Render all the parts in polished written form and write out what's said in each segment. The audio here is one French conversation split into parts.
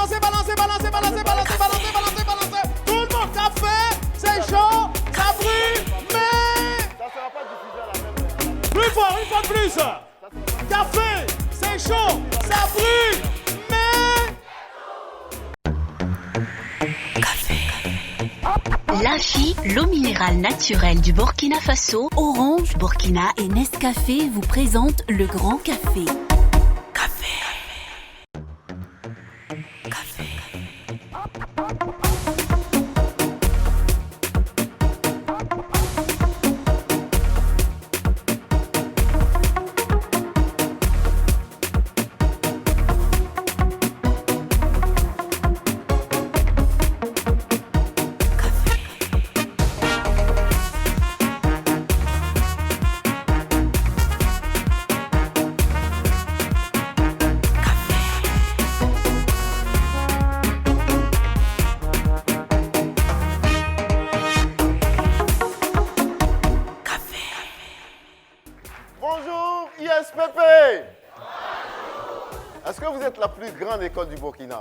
balancer, balancer, balancer, balancer, balancer, balancer, balancer, balancer. Tout le monde, café, c'est chaud, ça brûle, mais... Ça ne sera pas diffusé à la même. Plus fort, une fois de plus. Café, c'est chaud, ça brûle, mais... Lafi, l'eau minérale naturelle du Burkina Faso, Orange, Burkina et Nescafé vous présentent le Grand Café. Bonjour ISPP. Est-ce que vous êtes la plus grande école du Burkina?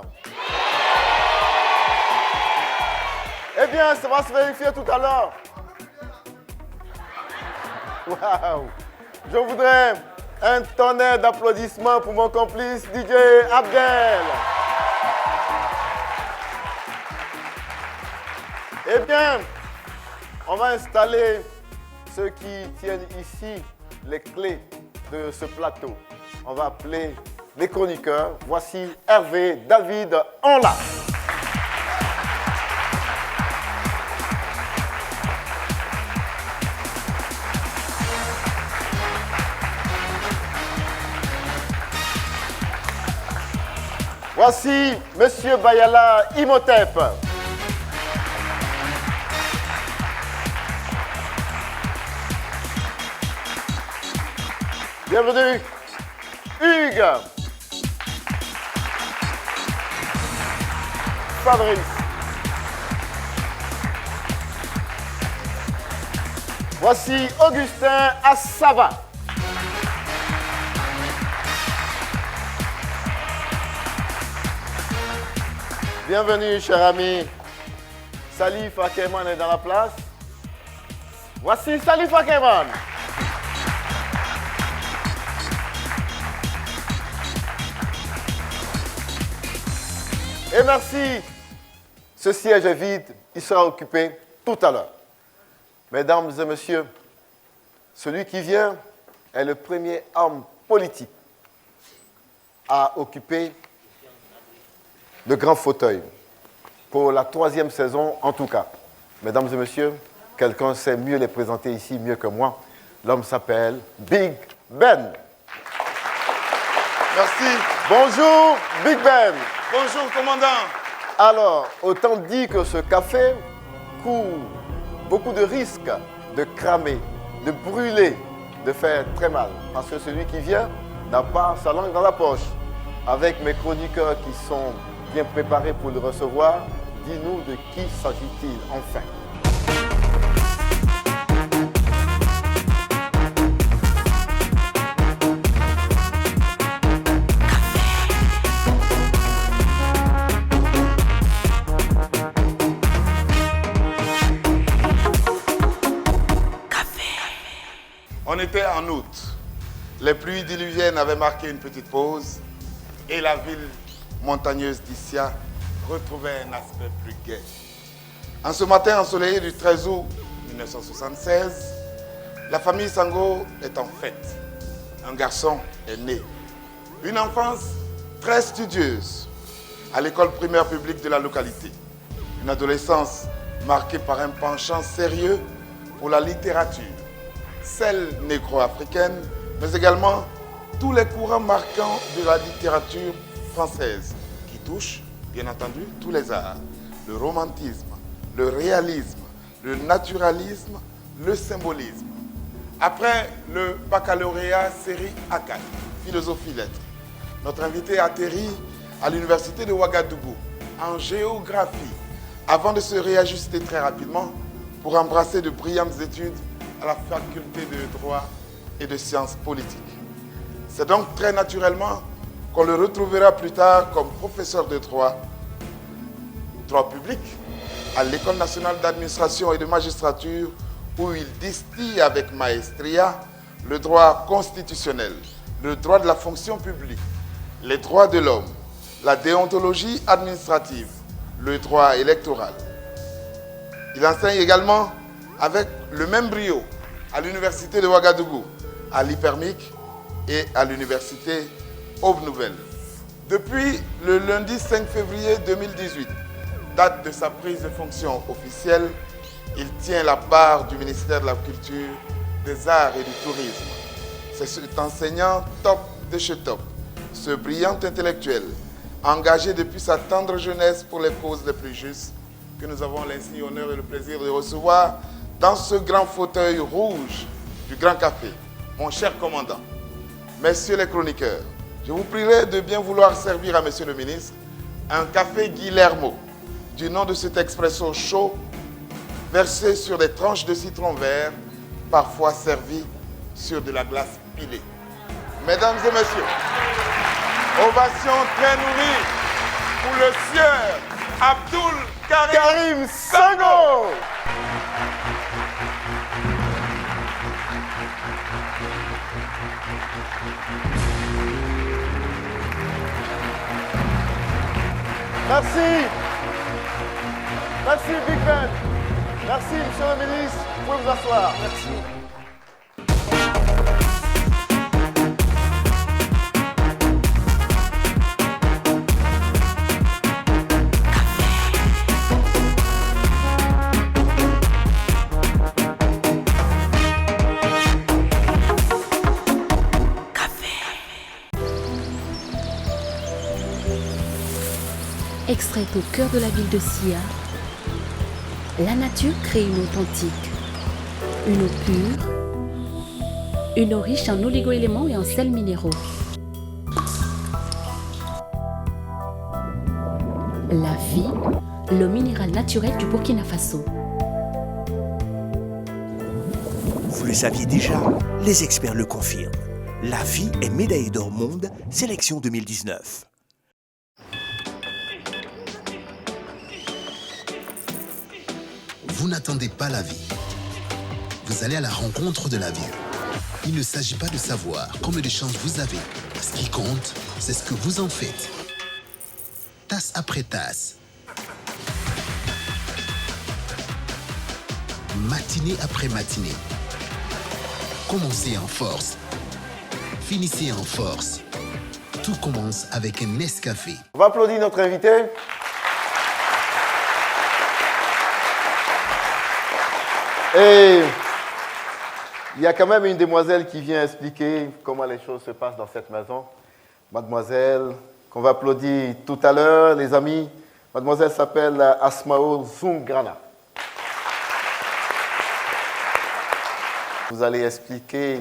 Eh bien, ça va se vérifier tout à l'heure. Waouh! Je voudrais un tonnerre d'applaudissements pour mon complice DJ Abdel. Eh bien, on va installer ceux qui tiennent ici les clés de ce plateau. On va appeler les chroniqueurs. Voici Hervé, David, en là. Voici Monsieur Bayala Imhotep. Bienvenue, Hugues. Fabrice. Voici Augustin Assava. Bienvenue, cher ami. Salif Akeman est dans la place. Voici Salif Akeman. Et merci. Ce siège est vide, il sera occupé tout à l'heure. Mesdames et messieurs, celui qui vient est le premier homme politique à occuper le grand fauteuil, pour la 3e saison en tout cas. Mesdames et messieurs, quelqu'un sait mieux les présenter ici, mieux que moi. L'homme s'appelle Big Ben. Merci. Bonjour, Big Ben. Bonjour, commandant. Alors, autant dit que ce café court beaucoup de risques de cramer, de brûler, de faire très mal. Parce que celui qui vient n'a pas sa langue dans la poche. Avec mes chroniqueurs qui sont bien préparés pour le recevoir, dis-nous de qui s'agit-il enfin? On était en août. Les pluies diluviennes avaient marqué une petite pause et la ville montagneuse d'Issia retrouvait un aspect plus gai. En ce matin ensoleillé du 13 août 1976, la famille Sango est en fête. Un garçon est né. Une enfance très studieuse à l'école primaire publique de la localité. Une adolescence marquée par un penchant sérieux pour la littérature, celle négro-africaine, mais également tous les courants marquants de la littérature française, qui touchent, bien entendu, tous les arts. Le romantisme, le réalisme, le naturalisme, le symbolisme. Après le baccalauréat série A4, philosophie-lettres, notre invité atterrit à l'université de Ouagadougou, en géographie, avant de se réajuster très rapidement pour embrasser de brillantes études à la faculté de droit et de sciences politiques. C'est donc très naturellement qu'on le retrouvera plus tard comme professeur de droit public, à l'École nationale d'administration et de magistrature, où il distille avec maestria le droit constitutionnel, le droit de la fonction publique, les droits de l'homme, la déontologie administrative, le droit électoral. Il enseigne également avec le même brio à l'université de Ouagadougou, à l'IPERMIC et à l'université Aube Nouvelle. Depuis le lundi 5 février 2018, date de sa prise de fonction officielle, il tient la barre du ministère de la Culture, des Arts et du Tourisme. C'est cet enseignant top de chez top, ce brillant intellectuel, engagé depuis sa tendre jeunesse pour les causes les plus justes, que nous avons l'insigne honneur et le plaisir de recevoir dans ce grand fauteuil rouge du Grand Café, mon cher commandant. Messieurs les chroniqueurs, je vous prierai de bien vouloir servir à monsieur le ministre un café Guillermo, du nom de cet expresso chaud, versé sur des tranches de citron vert, parfois servi sur de la glace pilée. Mesdames et messieurs, ovation très nourrie pour le sieur Abdoul Karim Sango. Merci. Merci Big Ben. Merci Monsieur le ministre. Vous pouvez vous asseoir. Merci. Extraite au cœur de la ville de Sia, la nature crée une eau authentique, une eau pure, une eau riche en oligo-éléments et en sels minéraux. La vie, l'eau minérale naturelle du Burkina Faso. Vous le saviez déjà, les experts le confirment. La vie est médaillée d'or monde, sélection 2019. Vous n'attendez pas la vie. Vous allez à la rencontre de la vie. Il ne s'agit pas de savoir combien de chances vous avez. Ce qui compte, c'est ce que vous en faites. Tasse après tasse. Matinée après matinée. Commencez en force. Finissez en force. Tout commence avec un Nescafé. On va applaudir notre invité. Et il y a quand même une demoiselle qui vient expliquer comment les choses se passent dans cette maison. Mademoiselle, qu'on va applaudir tout à l'heure, les amis. Mademoiselle s'appelle Asmao Zungrana. Vous allez expliquer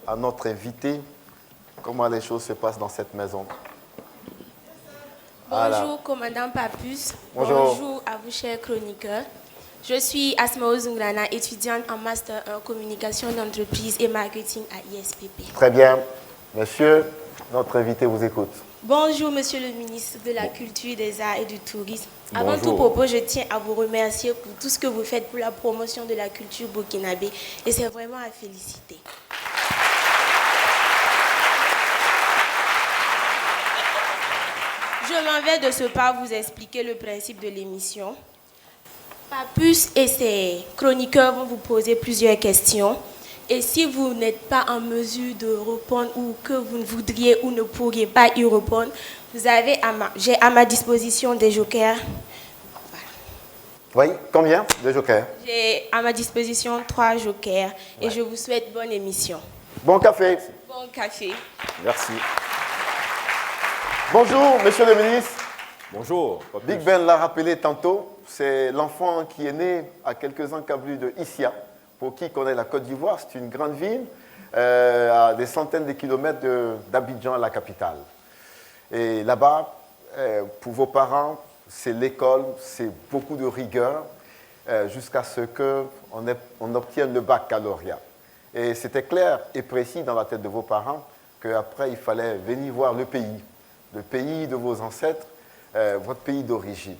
à notre invité comment les choses se passent dans cette maison. Bonjour, Voilà. commandant Papus. Bonjour. Bonjour à vous, chers chroniqueurs. Je suis Asmao Zungrana, étudiante en master en communication d'entreprise et marketing à ISPP. Très bien. Monsieur, notre invité vous écoute. Bonjour, monsieur le ministre de la Culture, des Arts et du Tourisme. Avant Bonjour. tout propos, je tiens à vous remercier pour tout ce que vous faites pour la promotion de la culture burkinabé et c'est vraiment à féliciter. Je m'en vais de ce pas vous expliquer le principe de l'émission. Papus et ses chroniqueurs vont vous poser plusieurs questions. Et si vous n'êtes pas en mesure de répondre ou que vous ne voudriez ou ne pourriez pas y répondre, j'ai à ma disposition des jokers. Oui, combien de jokers? J'ai à ma disposition 3 jokers et je vous souhaite bonne émission. Bon café. Bon café. Merci. Bonjour, monsieur le ministre. Bonjour. Big Ben l'a rappelé tantôt, c'est l'enfant qui est né à quelques encablures de Issia. Pour qui connaît la Côte d'Ivoire, c'est une grande ville à des centaines de kilomètres d'Abidjan, la capitale. Et là-bas, pour vos parents, c'est l'école, c'est beaucoup de rigueur jusqu'à ce qu'on obtienne le baccalauréat. Et c'était clair et précis dans la tête de vos parents qu'après, il fallait venir voir le pays le pays de vos ancêtres, votre pays d'origine.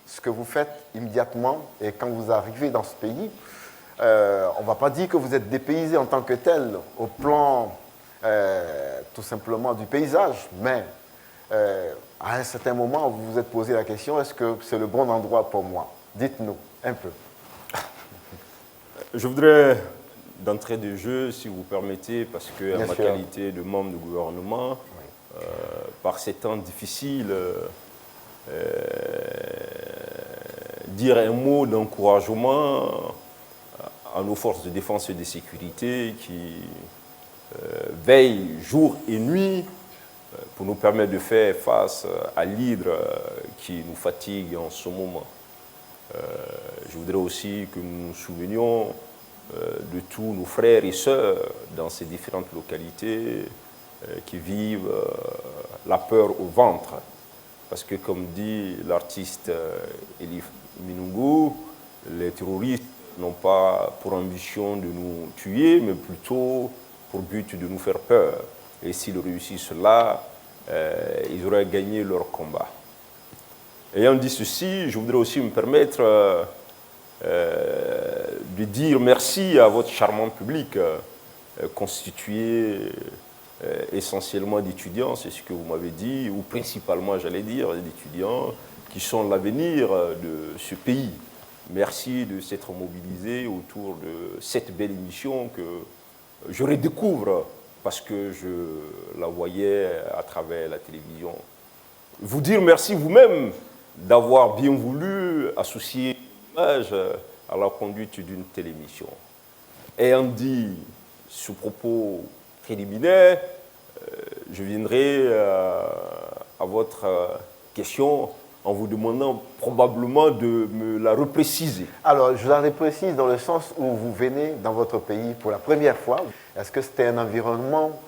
Ce que vous faites immédiatement, et quand vous arrivez dans ce pays, on ne va pas dire que vous êtes dépaysé en tant que tel, au plan tout simplement du paysage, mais à un certain moment, vous vous êtes posé la question, est-ce que c'est le bon endroit pour moi? Dites-nous un peu. Je voudrais, d'entrée de jeu, si vous permettez, parce que Bien à ma sûr. qualité de membre du gouvernement, par ces temps difficiles, dire un mot d'encouragement à nos forces de défense et de sécurité qui veillent jour et nuit pour nous permettre de faire face à l'hydre qui nous fatigue en ce moment. Je voudrais aussi que nous nous souvenions de tous nos frères et sœurs dans ces différentes localités qui vivent la peur au ventre. Parce que comme dit l'artiste Elif Minungu, les terroristes n'ont pas pour ambition de nous tuer, mais plutôt pour but de nous faire peur. Et s'ils réussissent cela, ils auraient gagné leur combat. Ayant dit ceci, je voudrais aussi me permettre de dire merci à votre charmant public constitué essentiellement d'étudiants, c'est ce que vous m'avez dit, ou principalement, j'allais dire, d'étudiants qui sont l'avenir de ce pays. Merci de s'être mobilisés autour de cette belle émission que je redécouvre parce que je la voyais à travers la télévision. Vous dire merci vous-même d'avoir bien voulu associer l'image à la conduite d'une telle émission. Ayant dit ce propos préliminaire, je viendrai à votre question en vous demandant probablement de me la repréciser. Alors, je la reprécise dans le sens où vous venez dans votre pays pour la première fois. Est-ce que c'était un environnement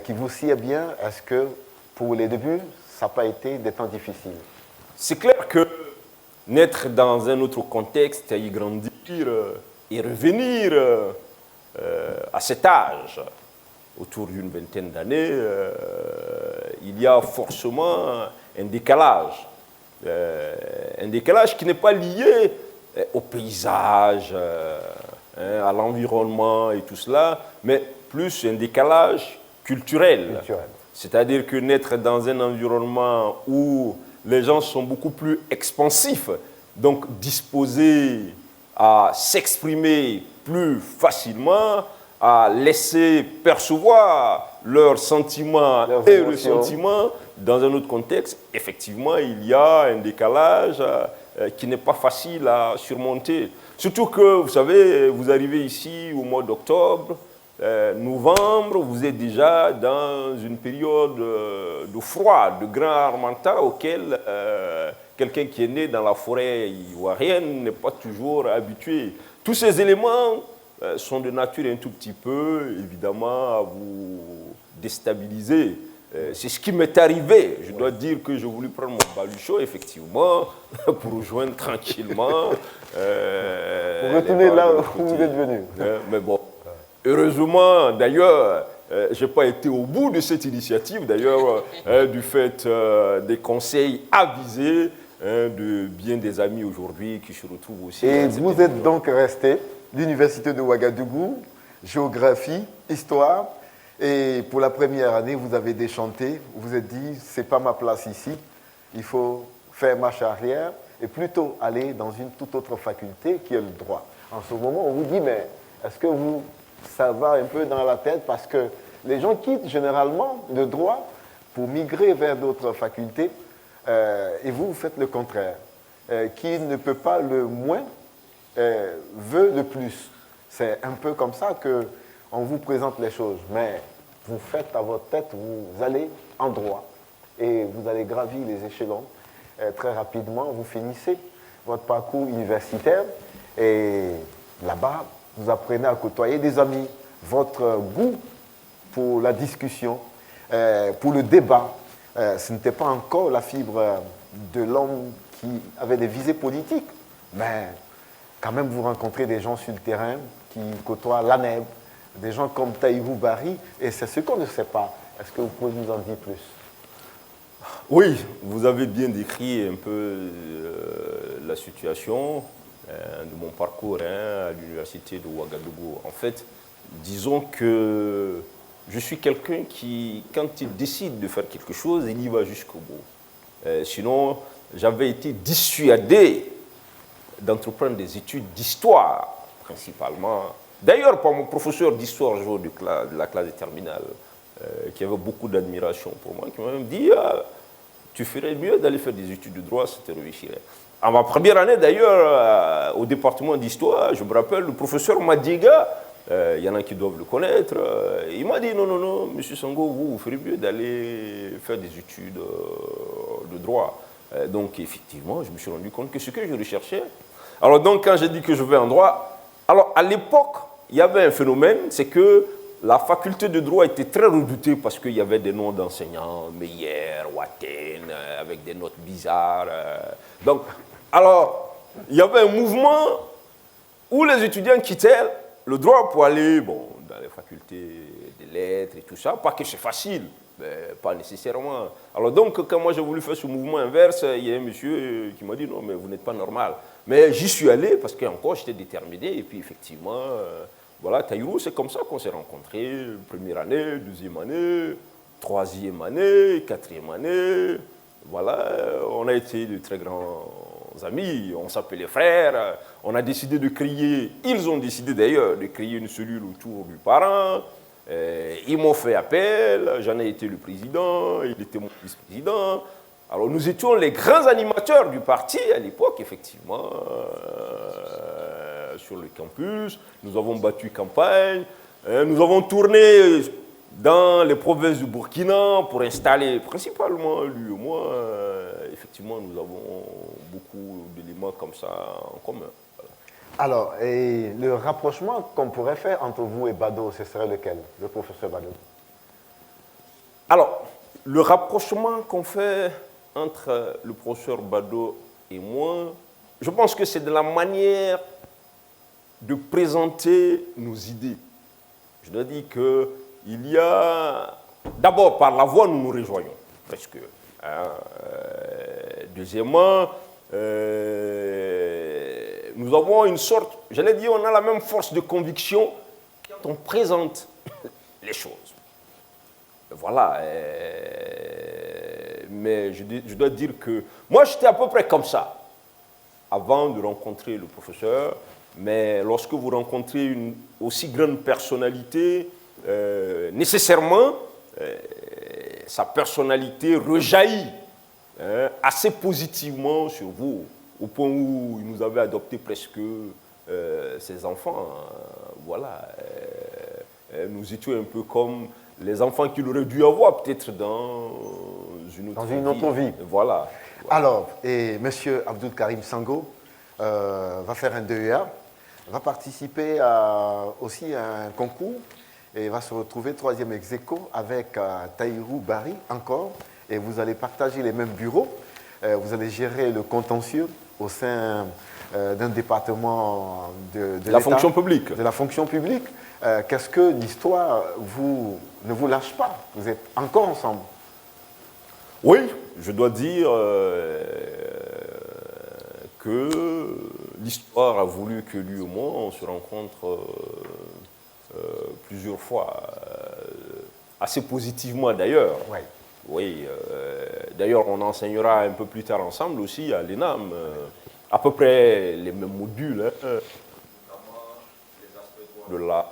qui vous sied bien? Est-ce que pour les débuts, ça n'a pas été des temps difficiles? C'est clair que naître dans un autre contexte, y grandir et revenir à cet âge, autour d'une vingtaine d'années, il y a forcément un décalage. Un décalage qui n'est pas lié au paysage, à l'environnement et tout cela, mais plus un décalage culturel. C'est-à-dire que naître dans un environnement où les gens sont beaucoup plus expansifs, donc disposés à s'exprimer plus facilement, à laisser percevoir leurs sentiments et ressentiments dans un autre contexte, effectivement, il y a un décalage qui n'est pas facile à surmonter. Surtout que, vous savez, vous arrivez ici au mois d'octobre, novembre, vous êtes déjà dans une période de froid, de grand harmattan auquel quelqu'un qui est né dans la forêt ivoirienne n'est pas toujours habitué. Tous ces éléments sont de nature un tout petit peu, évidemment, à vous déstabiliser. C'est ce qui m'est arrivé. Je dois dire que j'ai voulu prendre mon baluchon, effectivement, pour rejoindre tranquillement. Pour retourner là où vous êtes venu. Mais bon, heureusement, d'ailleurs, je n'ai pas été au bout de cette initiative, d'ailleurs, du fait des conseils avisés de bien des amis aujourd'hui qui se retrouvent aussi. Et vous êtes donc resté l'Université de Ouagadougou, géographie, histoire, et pour la première année, vous avez déchanté, vous vous êtes dit, c'est pas ma place ici, il faut faire marche arrière et plutôt aller dans une toute autre faculté qui est le droit. En ce moment, on vous dit, mais est-ce que ça va un peu dans la tête parce que les gens quittent généralement le droit pour migrer vers d'autres facultés et vous faites le contraire. Qui ne peut pas le moins veut le plus. C'est un peu comme ça qu'on vous présente les choses. Mais vous faites à votre tête, vous allez en droit et vous allez gravir les échelons. Très rapidement, vous finissez votre parcours universitaire et là-bas, vous apprenez à côtoyer des amis. Votre goût pour la discussion, pour le débat, ce n'était pas encore la fibre de l'homme qui avait des visées politiques, mais quand même vous rencontrez des gens sur le terrain qui côtoient l'ANEB, des gens comme Tahirou Barry, et c'est ce qu'on ne sait pas. Est-ce que vous pouvez nous en dire plus? Oui, vous avez bien décrit un peu la situation de mon parcours à l'université de Ouagadougou. En fait, disons que je suis quelqu'un qui, quand il décide de faire quelque chose, il y va jusqu'au bout. Sinon, j'avais été dissuadé d'entreprendre des études d'histoire, principalement. D'ailleurs, par mon professeur d'histoire de la classe de terminale, qui avait beaucoup d'admiration pour moi, qui m'a même dit tu ferais mieux d'aller faire des études de droit, ça te réussirait. En ma première année, d'ailleurs, au département d'histoire, je me rappelle, le professeur Madiga, il y en a qui doivent le connaître, il m'a dit non, monsieur Sango, vous ferez mieux d'aller faire des études de droit. Donc, effectivement, je me suis rendu compte que ce que je recherchais. Alors, donc, quand j'ai dit que je vais en droit, alors à l'époque, il y avait un phénomène, c'est que la faculté de droit était très redoutée parce qu'il y avait des noms d'enseignants, Meyer, Watten, avec des notes bizarres. Donc, alors, il y avait un mouvement où les étudiants quittaient le droit pour aller dans les facultés des lettres et tout ça. Pas que c'est facile, mais pas nécessairement. Alors donc, quand moi j'ai voulu faire ce mouvement inverse, il y a un monsieur qui m'a dit non, mais vous n'êtes pas normal. Mais j'y suis allé parce qu'encore j'étais déterminé et puis effectivement... Voilà, Taïrou, c'est comme ça qu'on s'est rencontrés. Première année, deuxième année, troisième année, quatrième année. Voilà, on a été de très grands amis, on s'appelait frères. On a décidé de créer, ils ont décidé d'ailleurs de créer une cellule autour du parent. Ils m'ont fait appel, j'en ai été le président, il était mon vice-président. Alors nous étions les grands animateurs du parti à l'époque, effectivement. Sur le campus, nous avons battu campagne, nous avons tourné dans les provinces du Burkina pour installer, principalement lui et moi, effectivement nous avons beaucoup d'éléments comme ça en commun. Voilà. Alors, et le rapprochement qu'on pourrait faire entre vous et Bado, ce serait lequel, le professeur Bado? Alors, le rapprochement qu'on fait entre le professeur Bado et moi, je pense que c'est de la manière de présenter nos idées. Je dois dire qu'il y a... D'abord, par la voix, nous nous rejoignons, presque. Deuxièmement, nous avons une sorte... J'allais dire, on a la même force de conviction quand on présente les choses. Voilà. Mais je dois dire que... Moi, j'étais à peu près comme ça, avant de rencontrer le professeur. Mais lorsque vous rencontrez une aussi grande personnalité, nécessairement, sa personnalité rejaillit assez positivement sur vous, au point où il nous avait adopté presque ses enfants. Voilà. Nous étions un peu comme les enfants qu'il aurait dû avoir, peut-être dans une autre vie. Voilà. Alors, et M. Abdul Karim Sango va faire un DEA, va participer aussi à un concours et va se retrouver troisième ex-aequo avec Taïrou Bari encore. Et vous allez partager les mêmes bureaux. Vous allez gérer le contentieux au sein d'un département de la fonction publique. De la fonction publique. Qu'est-ce que l'histoire ne vous lâche pas? Vous êtes encore ensemble. Oui, je dois dire que l'histoire a voulu que lui et moi, on se rencontre plusieurs fois, assez positivement d'ailleurs. Oui. Oui, d'ailleurs on enseignera un peu plus tard ensemble aussi à l'ENAM, à peu près les mêmes modules, notamment les aspects de la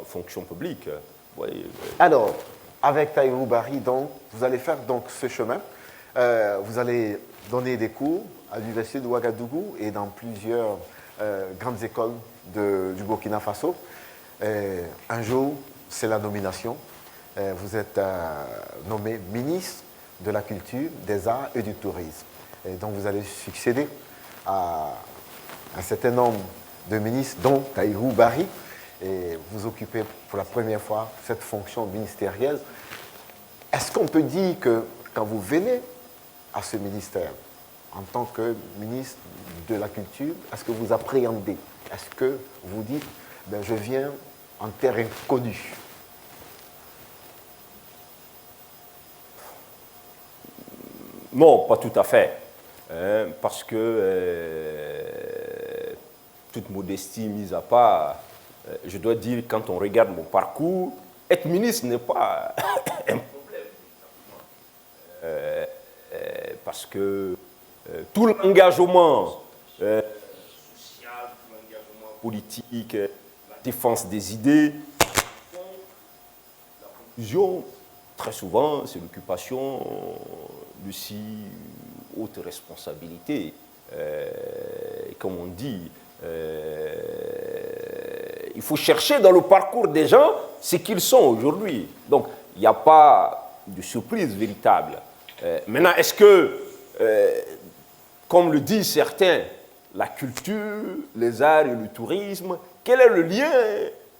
fonction publique. Oui. Alors, avec Taïrou Bari, donc, vous allez faire donc ce chemin. Vous allez donner des cours à l'université de Ouagadougou et dans plusieurs grandes écoles du Burkina Faso. Un jour, c'est la nomination. Vous êtes nommé ministre de la Culture, des Arts et du Tourisme. Et donc vous allez succéder à un certain nombre de ministres, dont Taïrou Bari, et vous occupez pour la première fois cette fonction ministérielle. Est-ce qu'on peut dire que quand vous venez à ce ministère, en tant que ministre de la Culture, est-ce que vous appréhendez? Est-ce que vous dites, je viens en terre inconnue? Non, pas tout à fait. Parce que, toute modestie mise à part, je dois dire, quand on regarde mon parcours, être ministre n'est pas un problème. Parce que tout l'engagement social, tout l'engagement politique, la défense des idées, la conclusion, très souvent, c'est l'occupation de si hautes responsabilités. Comme on dit, il faut chercher dans le parcours des gens ce qu'ils sont aujourd'hui. Donc, il n'y a pas de surprise véritable. Maintenant, est-ce que, comme le disent certains, la culture, les arts et le tourisme, quel est le lien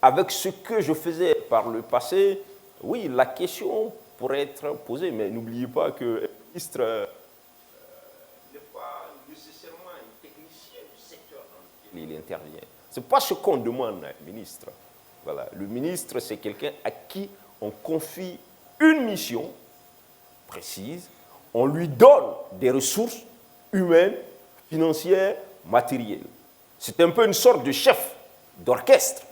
avec ce que je faisais par le passé? Oui, la question pourrait être posée, mais n'oubliez pas que le ministre n'est pas nécessairement un technicien du secteur dans lequel il intervient. Ce n'est pas ce qu'on demande à un ministre. Voilà. Le ministre, c'est quelqu'un à qui on confie une mission précise, on lui donne des ressources humaines, financières, matérielles. C'est un peu une sorte de chef d'orchestre.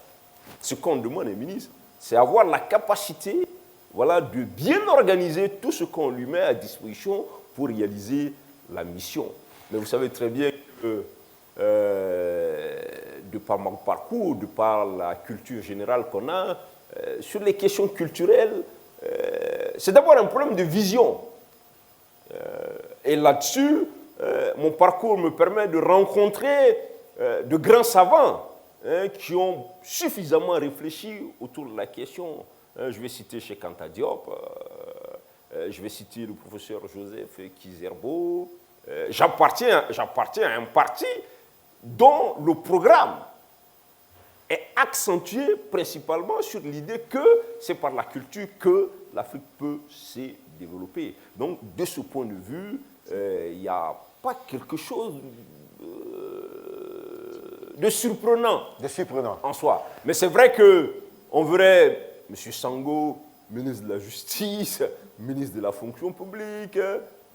Ce qu'on demande à un ministre, c'est avoir la capacité, voilà, de bien organiser tout ce qu'on lui met à disposition pour réaliser la mission. Mais vous savez très bien que, de par mon parcours, de par la culture générale qu'on a, sur les questions culturelles, c'est d'abord un problème de vision. Et là-dessus, mon parcours me permet de rencontrer de grands savants qui ont suffisamment réfléchi autour de la question. Je vais citer Cheikh Anta Diop, je vais citer le professeur Joseph Kizerbo. J'appartiens à un parti dont le programme est accentué principalement sur l'idée que c'est par la culture que l'Afrique peut se développer. Donc, de ce point de vue, il n'y a pas quelque chose de surprenant en soi. Mais c'est vrai qu'on verrait M. Sango, ministre de la Justice, ministre de la Fonction publique,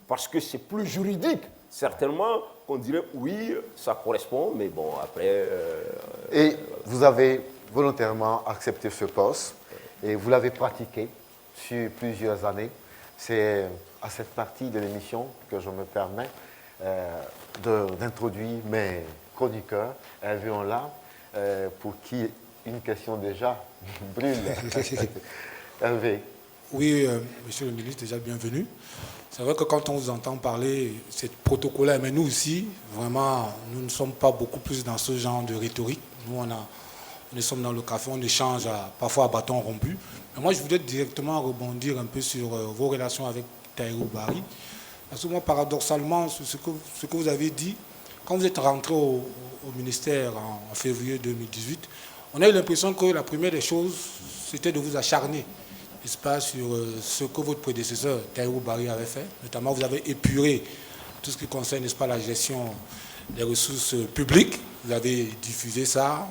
parce que c'est plus juridique, certainement, qu'on dirait oui, ça correspond, mais bon, après... Et vous avez volontairement accepté ce poste, et vous l'avez pratiqué sur plusieurs années. C'est à cette partie de l'émission que je me permets d'introduire mes chroniqueurs. Hervé là, pour qui une question déjà brûle. Hervé. Oui, monsieur le ministre, déjà bienvenue. C'est vrai que quand on vous entend parler, c'est protocolaire, mais nous aussi, vraiment, nous ne sommes pas beaucoup plus dans ce genre de rhétorique. Nous, nous sommes dans le café, on échange parfois à bâton rompu. Mais moi, je voudrais directement rebondir un peu sur vos relations avec Tahirou Barry. Parce que moi, paradoxalement, ce que vous avez dit, quand vous êtes rentré au ministère en février 2018, on a eu l'impression que la première des choses, c'était de vous acharner, n'est-ce pas, sur ce que votre prédécesseur, Tahirou Barry, avait fait. Notamment, vous avez épuré tout ce qui concerne, n'est-ce pas, la gestion des ressources publiques. Vous avez diffusé ça,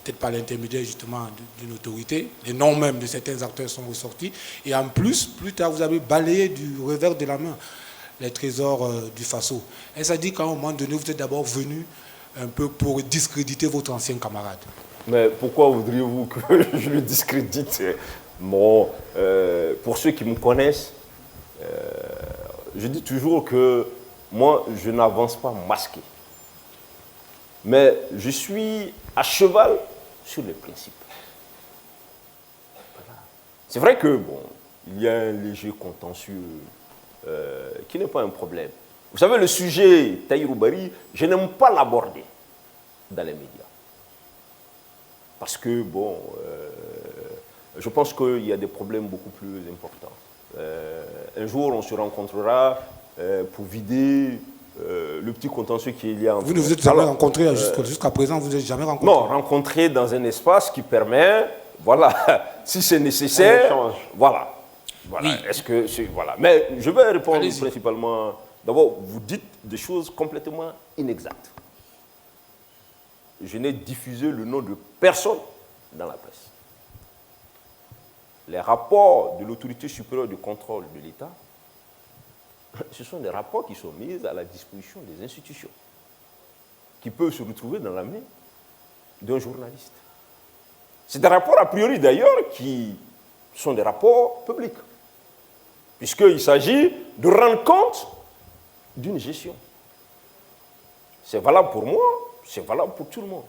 peut-être par l'intermédiaire justement d'une autorité. Les noms même de certains acteurs sont ressortis. Et en plus, plus tard, vous avez balayé du revers de la main les trésors du Faso. Et ça dit qu'à un moment donné, vous êtes d'abord venu un peu pour discréditer votre ancien camarade. Mais pourquoi voudriez-vous que je le discrédite? Bon, pour ceux qui me connaissent, je dis toujours que moi, je n'avance pas masqué. Mais je suis à cheval sur les principes. C'est vrai que, bon, il y a un léger contentieux qui n'est pas un problème. Vous savez, le sujet Tahirou Barry, je n'aime pas l'aborder dans les médias. Parce que, bon, je pense qu'il y a des problèmes beaucoup plus importants. Un jour, on se rencontrera pour vider le petit contentieux qu'il y a entre nous. Vous ne vous êtes jamais rencontré jusqu'à présent, vous n'êtes jamais rencontré? Non, rencontré dans un espace qui permet, voilà, si c'est nécessaire, voilà. Voilà. Oui. Est-ce que voilà. Mais je vais répondre principalement. D'abord, vous dites des choses complètement inexactes. Je n'ai diffusé le nom de personne dans la presse. Les rapports de l'autorité supérieure de contrôle de l'État ce sont des rapports qui sont mis à la disposition des institutions, qui peuvent se retrouver dans la main d'un journaliste. C'est des rapports, a priori d'ailleurs, qui sont des rapports publics, puisqu'il s'agit de rendre compte d'une gestion. C'est valable pour moi, c'est valable pour tout le monde.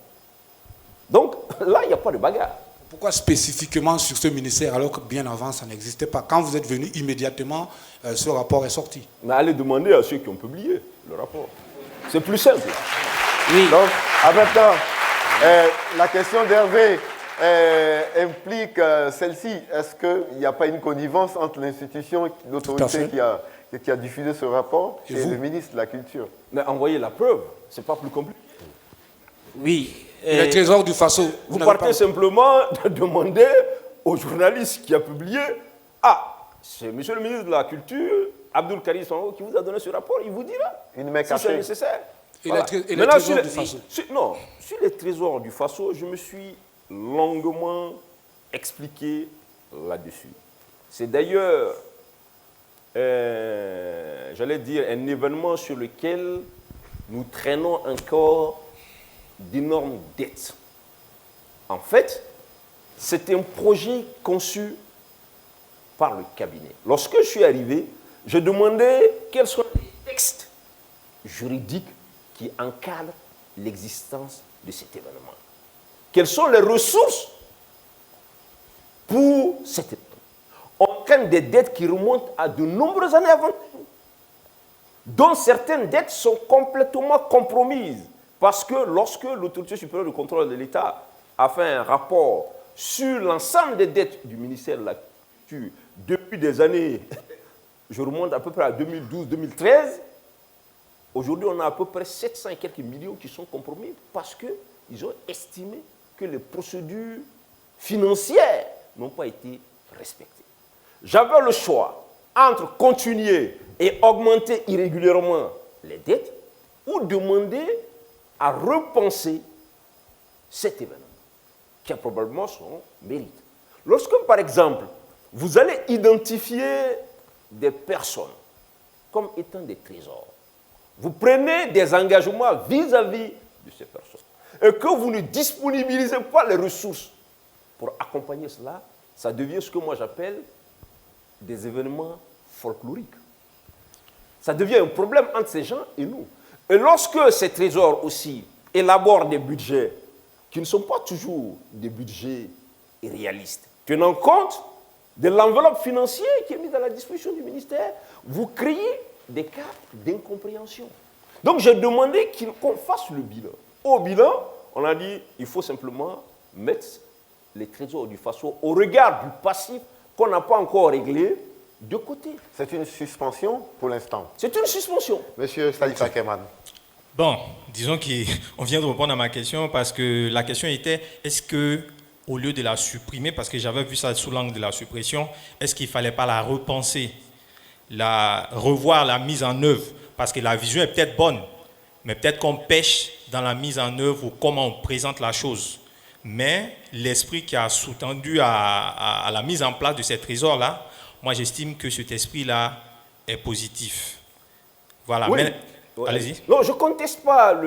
Donc là, il n'y a pas de bagarre. Pourquoi spécifiquement sur ce ministère alors que bien avant ça n'existait pas? Quand vous êtes venu, immédiatement, ce rapport est sorti. Mais allez demander à ceux qui ont publié le rapport. C'est plus simple. Oui. Donc, en même temps, la question d'Hervé implique celle-ci. Est-ce qu'il n'y a pas une connivence entre l'institution, l'autorité qui a diffusé ce rapport et le ministre de la Culture? Mais envoyez la preuve, c'est pas plus compliqué. Oui. Le Trésor du Faso. Vous partez simplement de demander au journaliste qui a publié, c'est monsieur le ministre de la Culture, Abdoul Karim Sango, qui vous a donné ce rapport, il vous dira si c'est nécessaire. Et voilà. le Trésor du Faso. Sur les trésors du Faso, je me suis longuement expliqué là-dessus. C'est d'ailleurs, j'allais dire, un événement sur lequel nous traînons encore d'énormes dettes. En fait, c'est un projet conçu par le cabinet. Lorsque je suis arrivé, je demandais quels sont les textes juridiques qui encadrent l'existence de cet événement. Quelles sont les ressources pour cet événement? On traîne des dettes qui remontent à de nombreuses années avant nous, dont certaines dettes sont complètement compromises. Parce que lorsque l'autorité supérieure de contrôle de l'État a fait un rapport sur l'ensemble des dettes du ministère de la Culture depuis des années, je remonte à peu près à 2012-2013, aujourd'hui on a à peu près 700 et quelques millions qui sont compromis parce qu'ils ont estimé que les procédures financières n'ont pas été respectées. J'avais le choix entre continuer et augmenter irrégulièrement les dettes ou demander à repenser cet événement, qui a probablement son mérite. Lorsque, par exemple, vous allez identifier des personnes comme étant des trésors, vous prenez des engagements vis-à-vis de ces personnes, et que vous ne disponibilisez pas les ressources pour accompagner cela, ça devient ce que moi j'appelle des événements folkloriques. Ça devient un problème entre ces gens et nous. Et lorsque ces trésors aussi élaborent des budgets qui ne sont pas toujours des budgets réalistes, tenant compte de l'enveloppe financière qui est mise à la disposition du ministère, vous créez des cas d'incompréhension. Donc j'ai demandé qu'on fasse le bilan. Au bilan, on a dit qu'il faut simplement mettre les trésors du Faso au regard du passif qu'on n'a pas encore réglé de côté. C'est une suspension pour l'instant. C'est une suspension. Monsieur Salifa Keman. Bon, disons qu'on vient de répondre à ma question parce que la question était, est-ce que au lieu de la supprimer, parce que j'avais vu ça sous l'angle de la suppression, est-ce qu'il ne fallait pas la repenser, revoir la mise en œuvre? Parce que la vision est peut-être bonne, mais peut-être qu'on pêche dans la mise en œuvre ou comment on présente la chose. Mais l'esprit qui a sous-tendu à la mise en place de ces trésors-là, moi j'estime que cet esprit-là est positif. Voilà. Oui. Mais, allez-y. Non, je ne conteste pas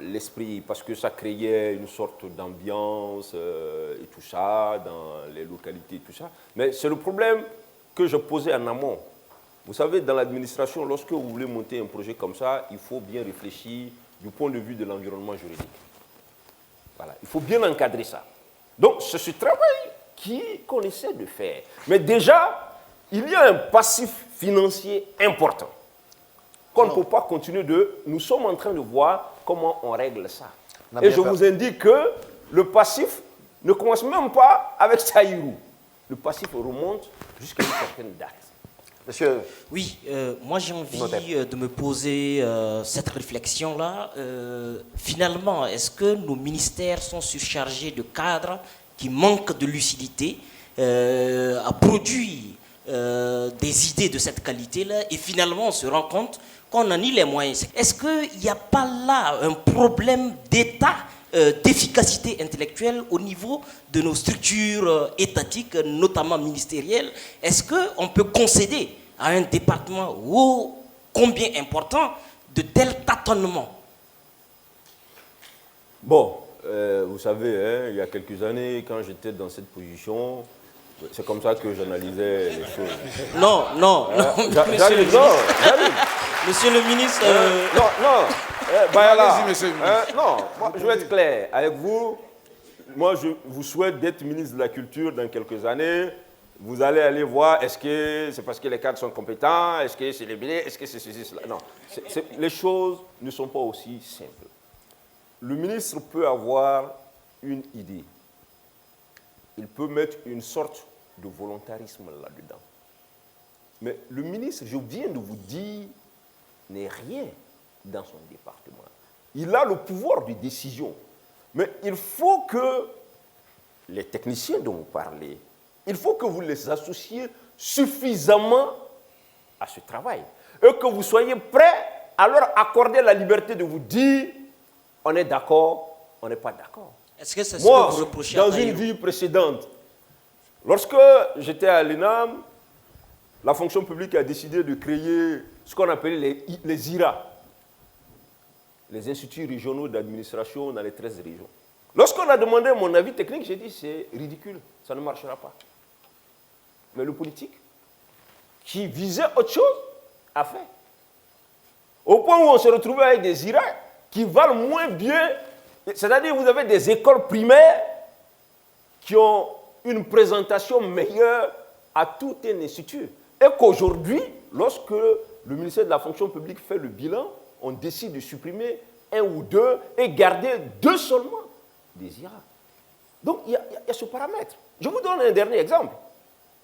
l'esprit parce que ça créait une sorte d'ambiance et tout ça, dans les localités et tout ça. Mais c'est le problème que je posais en amont. Vous savez, dans l'administration, lorsque vous voulez monter un projet comme ça, il faut bien réfléchir du point de vue de l'environnement juridique. Voilà, il faut bien encadrer ça. Donc, c'est ce travail qu'on essaie de faire. Mais déjà, il y a un passif financier important qu'on ne peut pas continuer de... Nous sommes en train de voir comment on règle ça. Et je vous indique que le passif ne commence même pas avec Saïrou. Le passif remonte jusqu'à une certaine date. Monsieur. Oui, moi j'ai envie de me poser cette réflexion-là. Finalement, est-ce que nos ministères sont surchargés de cadres qui manquent de lucidité à produire des idées de cette qualité-là et finalement on se rend compte qu'on en a les moyens? Est-ce qu'il n'y a pas là un problème d'état, d'efficacité intellectuelle au niveau de nos structures étatiques, notamment ministérielles? Est-ce qu'on peut concéder à un département combien important de tels tâtonnements? Bon, vous savez, hein, il y a quelques années, quand j'étais dans cette position, c'est comme ça que j'analysais les choses. Non, J'arrive. Monsieur le ministre... Bayala, Allez-y, monsieur le ministre. non, moi, je vais être clair avec vous. Moi, je vous souhaite d'être ministre de la Culture dans quelques années. Vous allez aller voir, est-ce que c'est parce que les cadres sont compétents, est-ce que c'est les billets, est-ce que c'est ceci, cela. Non, les choses ne sont pas aussi simples. Le ministre peut avoir une idée. Il peut mettre une sorte de volontarisme là-dedans. Mais le ministre, je viens de vous dire, n'est rien dans son département. Il a le pouvoir de décision. Mais il faut que les techniciens dont vous parlez, il faut que vous les associez suffisamment à ce travail. Et que vous soyez prêts à leur accorder la liberté de vous dire on est d'accord, on n'est pas d'accord. Est-ce que c'est ce Moi, que vous reprochez dans à une Taïro? vie précédente, lorsque j'étais à l'ENAM, la fonction publique a décidé de créer ce qu'on appelait les IRA, les instituts régionaux d'administration dans les 13 régions. Lorsqu'on a demandé mon avis technique, j'ai dit c'est ridicule, ça ne marchera pas. Mais le politique, qui visait autre chose, a fait. Au point où on se retrouvait avec des IRA qui valent moins bien, c'est-à-dire vous avez des écoles primaires qui ont une présentation meilleure à tout un institut. Et qu'aujourd'hui, lorsque le ministère de la fonction publique fait le bilan, on décide de supprimer un ou deux et garder deux seulement des IRA. Donc il y a ce paramètre. Je vous donne un dernier exemple.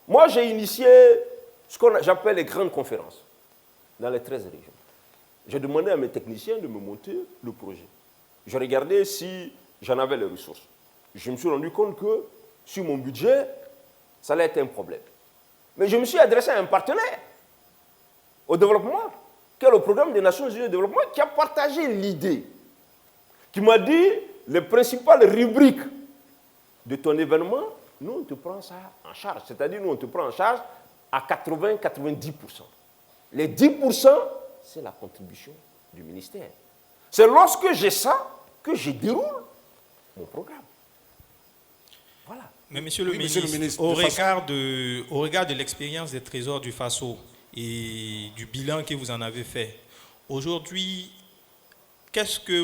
Moi, j'ai initié ce que j'appelle les grandes conférences dans les 13 régions. J'ai demandé à mes techniciens de me monter le projet. Je regardais si j'en avais les ressources. Je me suis rendu compte que sur mon budget, ça allait être un problème. Mais je me suis adressé à un partenaire au développement, qui est le programme des Nations Unies de développement, qui a partagé l'idée, qui m'a dit les principales rubriques de ton événement, nous on te prend ça en charge. C'est-à-dire nous on te prend en charge à 80-90%. Les 10%, c'est la contribution du ministère. C'est lorsque j'ai ça que je déroule mon programme. Voilà. Mais monsieur le Oui, ministre, monsieur le ministre, au regard de l'expérience des trésors du Faso et du bilan que vous en avez fait, aujourd'hui, qu'est-ce que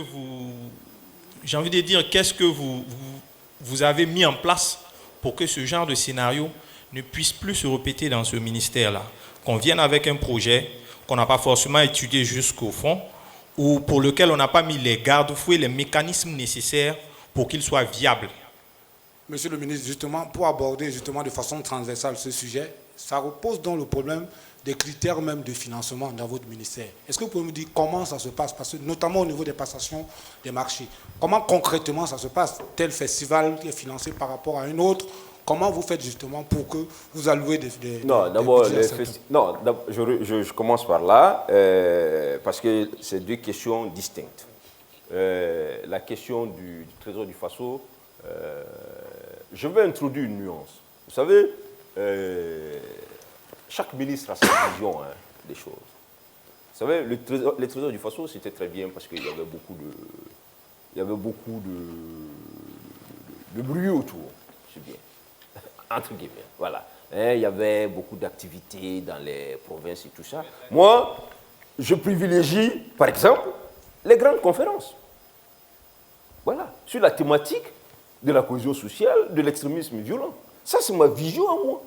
vous avez mis en place pour que ce genre de scénario ne puisse plus se répéter dans ce ministère-là? Qu'on vienne avec un projet qu'on n'a pas forcément étudié jusqu'au fond, ou pour lequel on n'a pas mis les garde-fous et les mécanismes nécessaires pour qu'il soit viable. Monsieur le ministre, justement, pour aborder justement de façon transversale ce sujet, ça repose dans le problème des critères même de financement dans votre ministère. Est-ce que vous pouvez me dire comment ça se passe, parce que notamment au niveau des passations des marchés, comment concrètement ça se passe? Tel festival qui est financé par rapport à un autre, comment vous faites justement pour que vous allouez Non, d'abord, je commence par là, parce que c'est deux questions distinctes. La question du Trésor du Faso, je vais introduire une nuance. Vous savez, chaque ministre a sa vision des choses. Vous savez, le Trésor du Faso, c'était très bien parce qu'il y avait beaucoup de bruit autour. C'est bien. Entre guillemets, voilà. Il y avait beaucoup d'activités dans les provinces et tout ça. Moi, je privilégie, par exemple, les grandes conférences. Voilà, sur la thématique de la cohésion sociale, de l'extrémisme violent. Ça, c'est ma vision à moi.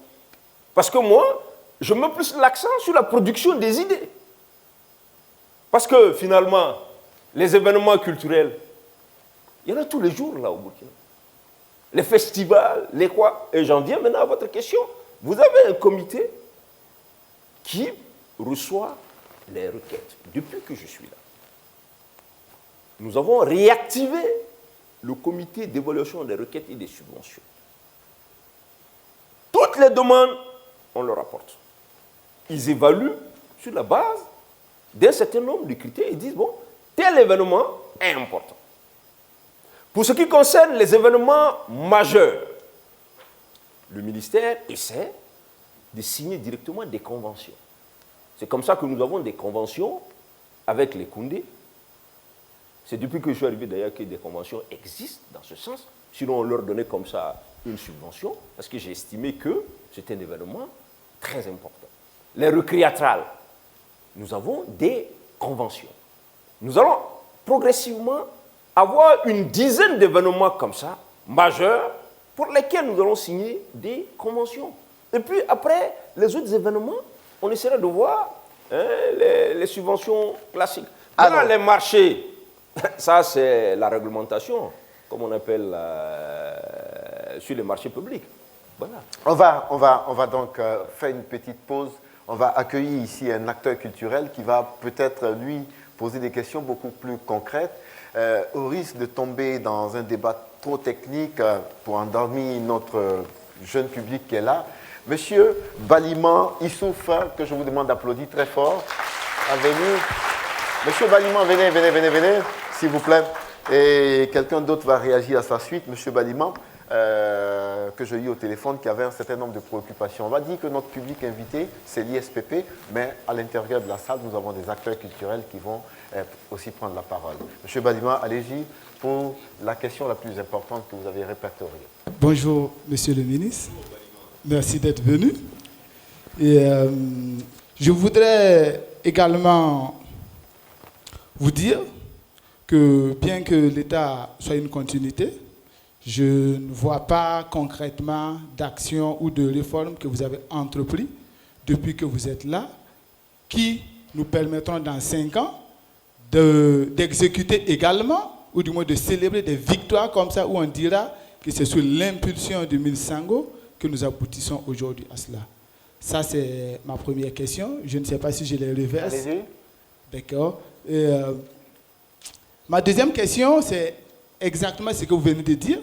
Parce que moi, je mets plus l'accent sur la production des idées. Parce que, finalement, les événements culturels, il y en a tous les jours, là, au Burkina. Les festivals, les quoi. Et j'en viens maintenant à votre question. Vous avez un comité qui reçoit les requêtes depuis que je suis là. Nous avons réactivé le comité d'évaluation des requêtes et des subventions. Toutes les demandes, on leur apporte. Ils évaluent sur la base d'un certain nombre de critères. Ils disent, bon, tel événement est important. Pour ce qui concerne les événements majeurs, le ministère essaie de signer directement des conventions C'est comme ça que nous avons des conventions avec les Koundés. C'est depuis que je suis arrivé d'ailleurs que des conventions existent dans ce sens. Sinon, on leur donnait comme ça une subvention, parce que j'ai estimé que c'était un événement très important. Les rues créatrales, nous avons des conventions. Nous allons progressivement avoir une dizaine d'événements comme ça, majeurs, pour lesquels nous allons signer des conventions. Et puis après, les autres événements, on essaiera de voir les subventions classiques. Alors, les marchés, ça c'est la réglementation, comme on appelle sur les marchés publics. Voilà. On va donc faire une petite pause. On va accueillir ici un acteur culturel qui va peut-être, lui, poser des questions beaucoup plus concrètes, au risque de tomber dans un débat trop technique pour endormir notre jeune public qui est là. Monsieur Baliman Issouf, que je vous demande d'applaudir très fort, a venu. Monsieur Baliman, venez, s'il vous plaît. Et quelqu'un d'autre va réagir à sa suite. Monsieur Baliman, que je lis au téléphone, qui avait un certain nombre de préoccupations. On va dire que notre public invité, c'est l'ISPP, mais à l'intérieur de la salle, nous avons des acteurs culturels qui vont aussi prendre la parole. Monsieur Baliman, allez-y pour la question la plus importante que vous avez répertoriée. Bonjour, monsieur le ministre. Merci d'être venu. Et je voudrais également vous dire que bien que l'État soit une continuité, je ne vois pas concrètement d'action ou de réforme que vous avez entrepris depuis que vous êtes là, qui nous permettront dans 5 ans d'exécuter également, ou du moins de célébrer des victoires comme ça, où on dira que c'est sous l'impulsion du ministre Sango que nous aboutissons aujourd'hui à cela. Ça, c'est ma première question. Je ne sais pas si je les reverse. Allez-y. D'accord. Ma deuxième question, c'est exactement ce que vous venez de dire.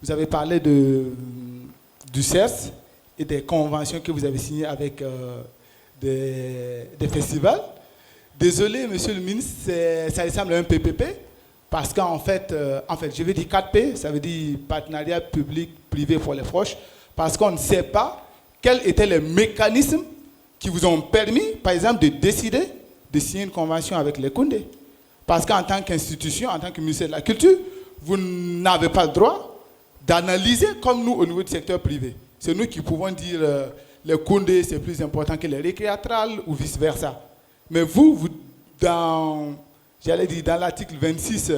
Vous avez parlé du CERS et des conventions que vous avez signées avec des festivals. Désolé, monsieur le ministre, ça ressemble à un PPP, parce qu'en fait, je vais dire 4P, ça veut dire partenariat public-privé pour les proches, parce qu'on ne sait pas quels étaient les mécanismes qui vous ont permis, par exemple, de décider de signer une convention avec les Koundés. Parce qu'en tant qu'institution, en tant que ministère de la Culture, vous n'avez pas le droit d'analyser comme nous au niveau du secteur privé. C'est nous qui pouvons dire les Koundés, c'est plus important que les récréatrales ou vice-versa. Mais vous dans l'article 26,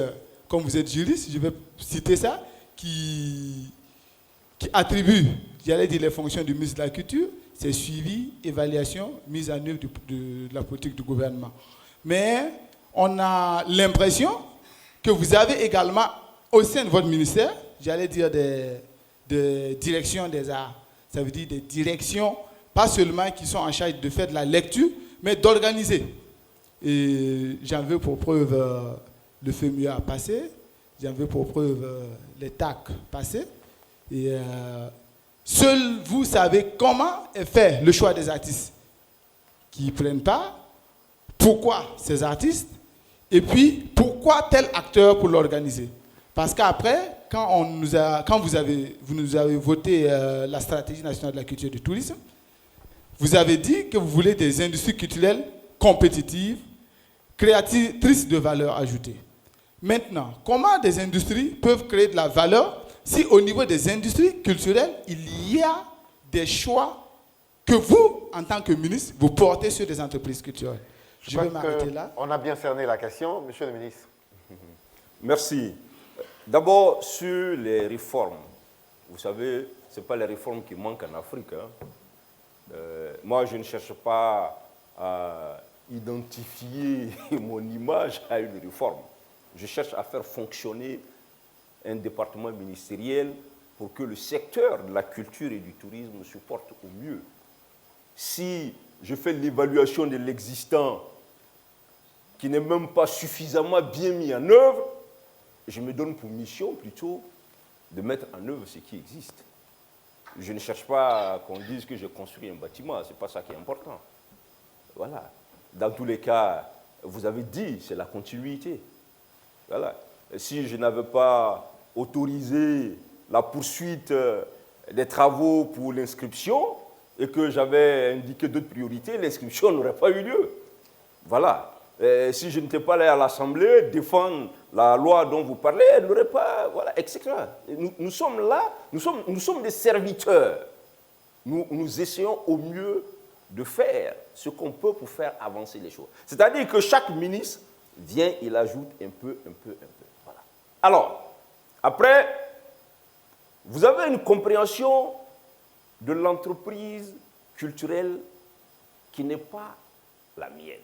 comme vous êtes juriste, je vais citer ça, qui attribue, les fonctions du ministre de la Culture, c'est suivi, évaluation, mise en œuvre de la politique du gouvernement. Mais on a l'impression que vous avez également, au sein de votre ministère, des directions des arts. Ça veut dire des directions, pas seulement qui sont en charge de faire de la lecture, mais d'organiser. Et j'en veux pour preuve le FEMUA passé, j'en veux pour preuve les TAC passés. Et seul vous savez comment est fait le choix des artistes qui prennent part, pourquoi ces artistes, et puis pourquoi tel acteur pour l'organiser. Parce qu'après, quand vous nous avez voté la stratégie nationale de la culture et du tourisme, vous avez dit que vous voulez des industries culturelles compétitives, créatrices de valeur ajoutée. Maintenant, comment des industries peuvent créer de la valeur si au niveau des industries culturelles, il y a des choix que vous, en tant que ministre, vous portez sur des entreprises culturelles? Je vais m'arrêter là. On a bien cerné la question, monsieur le ministre. Merci. D'abord, sur les réformes. Vous savez, ce n'est pas les réformes qui manquent en Afrique. Moi, je ne cherche pas à identifier mon image à une réforme. Je cherche à faire fonctionner un département ministériel pour que le secteur de la culture et du tourisme se porte au mieux. Si je fais l'évaluation de l'existant qui n'est même pas suffisamment bien mis en œuvre, je me donne pour mission plutôt de mettre en œuvre ce qui existe. Je ne cherche pas qu'on dise que j'ai construit un bâtiment, ce n'est pas ça qui est important. Voilà. Dans tous les cas, vous avez dit, c'est la continuité. Voilà. Si je n'avais pas autorisé la poursuite des travaux pour l'inscription, et que j'avais indiqué d'autres priorités, l'inscription n'aurait pas eu lieu. Voilà. Si je n'étais pas allé à l'Assemblée défendre la loi dont vous parlez, elle n'aurait pas... Voilà, etc. Nous sommes là, nous sommes des serviteurs. Nous essayons au mieux de faire ce qu'on peut pour faire avancer les choses. C'est-à-dire que chaque ministre vient, il ajoute un peu. Voilà. Alors, après, vous avez une compréhension de l'entreprise culturelle qui n'est pas la mienne.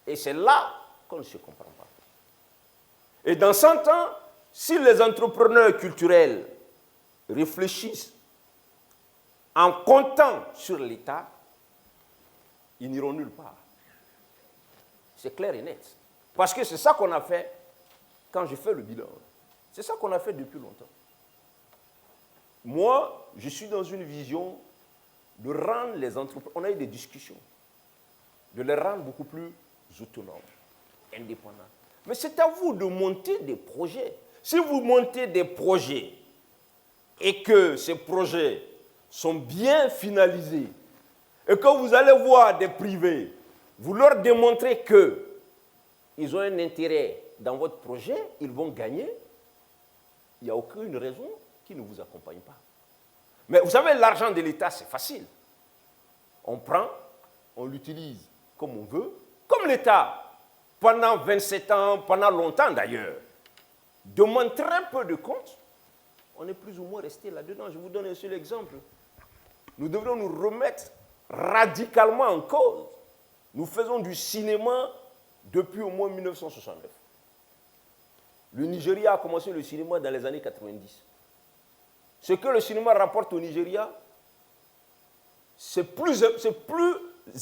Et c'est là qu'on ne se comprend pas. Et dans 100 ans, si les entrepreneurs culturels réfléchissent en comptant sur l'État, ils n'iront nulle part. C'est clair et net. Parce que c'est ça qu'on a fait quand j'ai fait le bilan. C'est ça qu'on a fait depuis longtemps. Moi, je suis dans une vision de rendre les entrepreneurs, on a eu des discussions, de les rendre beaucoup plus autonomes, indépendants. Mais c'est à vous de monter des projets. Si vous montez des projets et que ces projets sont bien finalisés et que vous allez voir des privés, vous leur démontrez qu'ils ont un intérêt dans votre projet, ils vont gagner, il n'y a aucune raison qu'ils ne vous accompagnent pas. Mais vous savez, l'argent de l'État, c'est facile. On prend, on l'utilise comme on veut, comme l'État, pendant 27 ans, pendant longtemps d'ailleurs, demande très peu de comptes, on est plus ou moins resté là-dedans. Je vous donne un seul exemple. Nous devrions nous remettre radicalement en cause. Nous faisons du cinéma depuis au moins 1969. Le Nigeria a commencé le cinéma dans les années 90. Ce que le cinéma rapporte au Nigeria, c'est plus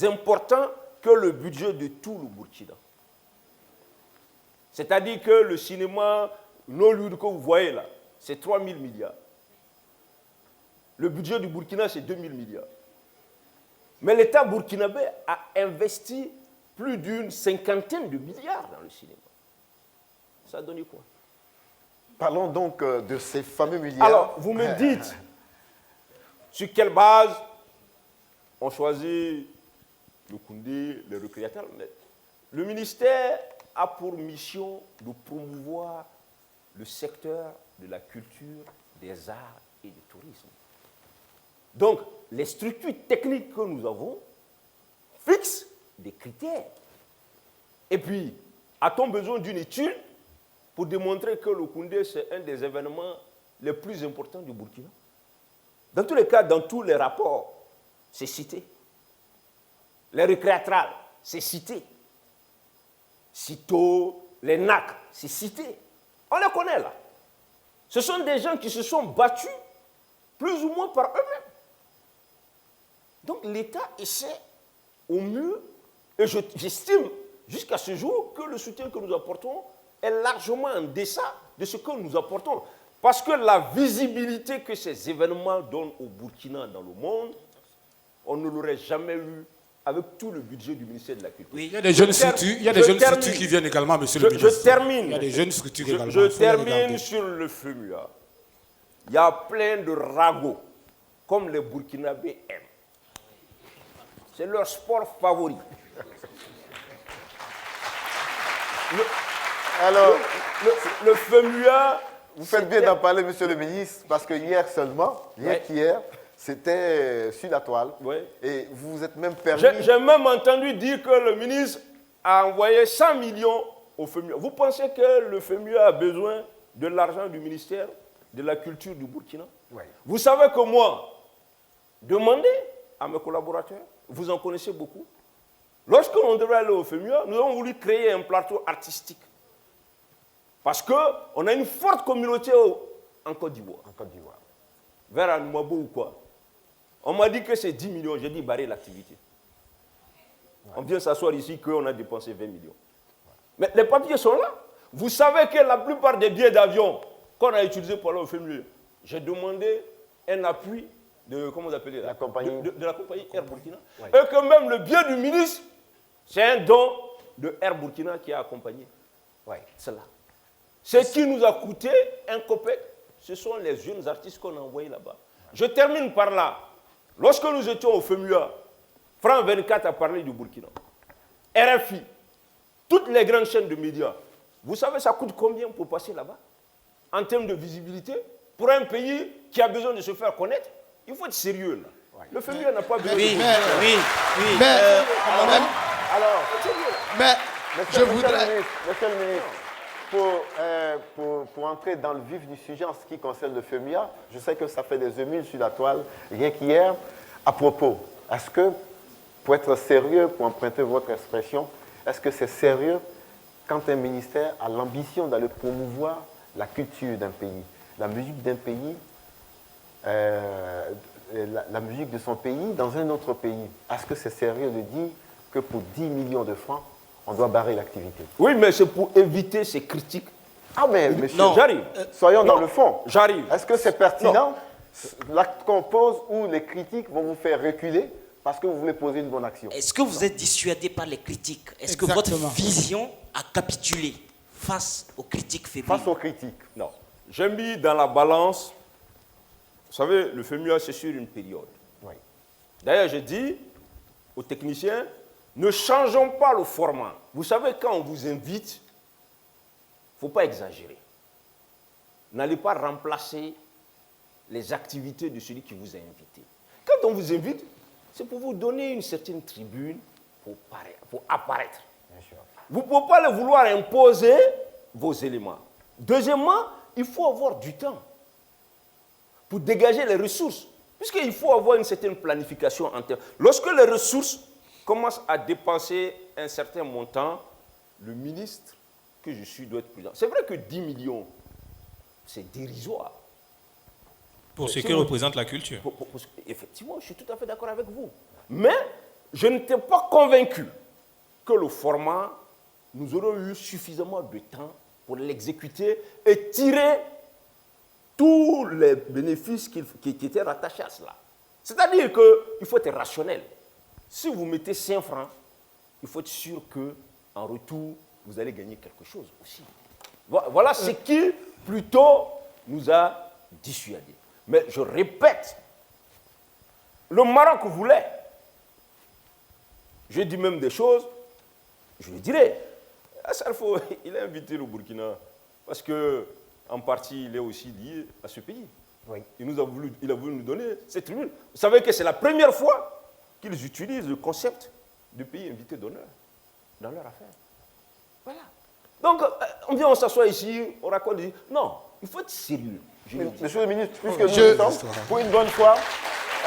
important que le budget de tout le Burkina. C'est-à-dire que le cinéma Nollywood que vous voyez là, c'est 3 000 milliards. Le budget du Burkina, c'est 2 000 milliards. Mais l'État burkinabé a investi plus d'une 50aine de milliards dans le cinéma. Ça a donné quoi? Parlons donc de ces fameux milliards. Alors, vous me dites, sur quelle base on choisit le Koundé, les recréateurs. Le ministère a pour mission de promouvoir le secteur de la culture, des arts et du tourisme. Donc, les structures techniques que nous avons fixent des critères. Et puis, a-t-on besoin d'une étude pour démontrer que le Koundé, c'est un des événements les plus importants du Burkina? Dans tous les cas, dans tous les rapports, c'est cité. Les récréatrales, c'est cité. CITO, les NAC, c'est cité. On les connaît là. Ce sont des gens qui se sont battus plus ou moins par eux-mêmes. Donc l'État essaie au mieux, et j'estime jusqu'à ce jour que le soutien que nous apportons est largement en deçà de ce que nous apportons. Parce que la visibilité que ces événements donnent au Burkina dans le monde, on ne l'aurait jamais eu avec tout le budget du ministère de la Culture. Oui, il y a des jeunes structures, qui viennent également, monsieur le ministre. Je termine. Il y a des jeunes structures également. Je termine sur le FEMUA. Il y a plein de ragots, comme les Burkinabés aiment. C'est leur sport favori. Alors, le FEMUA... Vous faites bien d'en parler, monsieur le ministre, parce que hier seulement, hier, c'était sur la toile. Ouais. Et vous vous êtes même permis... J'ai même entendu dire que le ministre a envoyé 100 millions au FEMUA. Vous pensez que le FEMUA a besoin de l'argent du ministère de la Culture du Burkina? Ouais. Vous savez que moi, demandez à mes collaborateurs, vous en connaissez beaucoup. Lorsque l'on devrait aller au FEMUA, nous avons voulu créer un plateau artistique. Parce qu'on a une forte communauté en Côte d'Ivoire. Vers Anoumabo ou quoi. On m'a dit que c'est 10 millions. J'ai dit barrer l'activité. Ouais. On vient s'asseoir ici qu'on a dépensé 20 millions. Mais les papiers sont là. Vous savez que la plupart des billets d'avion qu'on a utilisés pour aller au FEMUA, j'ai demandé un appui de, comment vous appelez, de la compagnie Air Burkina. Ouais. Et que même le billet du ministre, c'est un don de Air Burkina qui a accompagné. Ouais. Cela. Ce qui nous a coûté un copec, ce sont les jeunes artistes qu'on a envoyés là-bas. Je termine par là. Lorsque nous étions au FEMUA, France 24 a parlé du Burkina. RFI, toutes les grandes chaînes de médias. Vous savez, ça coûte combien pour passer là-bas? En termes de visibilité, pour un pays qui a besoin de se faire connaître, il faut être sérieux là. Le FEMUA n'a pas besoin Oui, de... oui. Mais je voudrais... Monsieur le ministre, pour entrer dans le vif du sujet en ce qui concerne le FEMUA, je sais que ça fait des émules sur la toile, rien qu'hier, à propos, est-ce que, pour être sérieux, pour emprunter votre expression, est-ce que c'est sérieux quand un ministère a l'ambition d'aller promouvoir la culture d'un pays, la musique d'un pays, la musique de son pays dans un autre pays? Est-ce que c'est sérieux de dire que pour 10 millions de francs, on doit barrer l'activité? Oui, mais c'est pour éviter ces critiques. Ah, mais monsieur, non, j'arrive. Soyons dans le fond. J'arrive. Est-ce que c'est pertinent, l'acte qu'on pose, ou les critiques vont vous faire reculer parce que vous voulez poser une bonne action? Est-ce que vous êtes dissuadé par les critiques? Est-ce que votre vision a capitulé face aux critiques fébriles? Face aux critiques. Non. J'ai mis dans la balance, vous savez, le FEMUA, c'est sur une période. Oui. D'ailleurs, je dis aux techniciens, ne changeons pas le format. Vous savez, quand on vous invite, il ne faut pas exagérer. N'allez pas remplacer les activités de celui qui vous a invité. Quand on vous invite, c'est pour vous donner une certaine tribune pour apparaître. Vous ne pouvez pas le vouloir imposer vos éléments. Deuxièmement, il faut avoir du temps pour dégager les ressources, puisqu'il faut avoir une certaine planification en termes. Lorsque les ressources commencent à dépenser un certain montant, le ministre que je suis doit être prudent. C'est vrai que 10 millions, c'est dérisoire. Pour ce qui représente la culture. Effectivement, je suis tout à fait d'accord avec vous. Mais je n'étais pas convaincu que le format, nous aurions eu suffisamment de temps pour l'exécuter et tirer tous les bénéfices qui étaient rattachés à cela. C'est-à-dire qu'il faut être rationnel. Si vous mettez 5 francs, il faut être sûr qu'en retour, vous allez gagner quelque chose aussi. Voilà ce qui, plutôt, nous a dissuadés. Mais je répète, le Maroc voulait. Je dis même des choses, je le dirais. Salfo, il a invité le Burkina parce qu'en partie, il est aussi lié à ce pays. Oui. Il a voulu nous donner cette tribune. Vous savez que c'est la première fois qu'ils utilisent le concept de pays invité d'honneur dans leur affaire. Voilà. Donc, on s'assoit ici, on raconte, non, il faut être sérieux. Monsieur le ministre, puisque nous sommes, pour une bonne fois,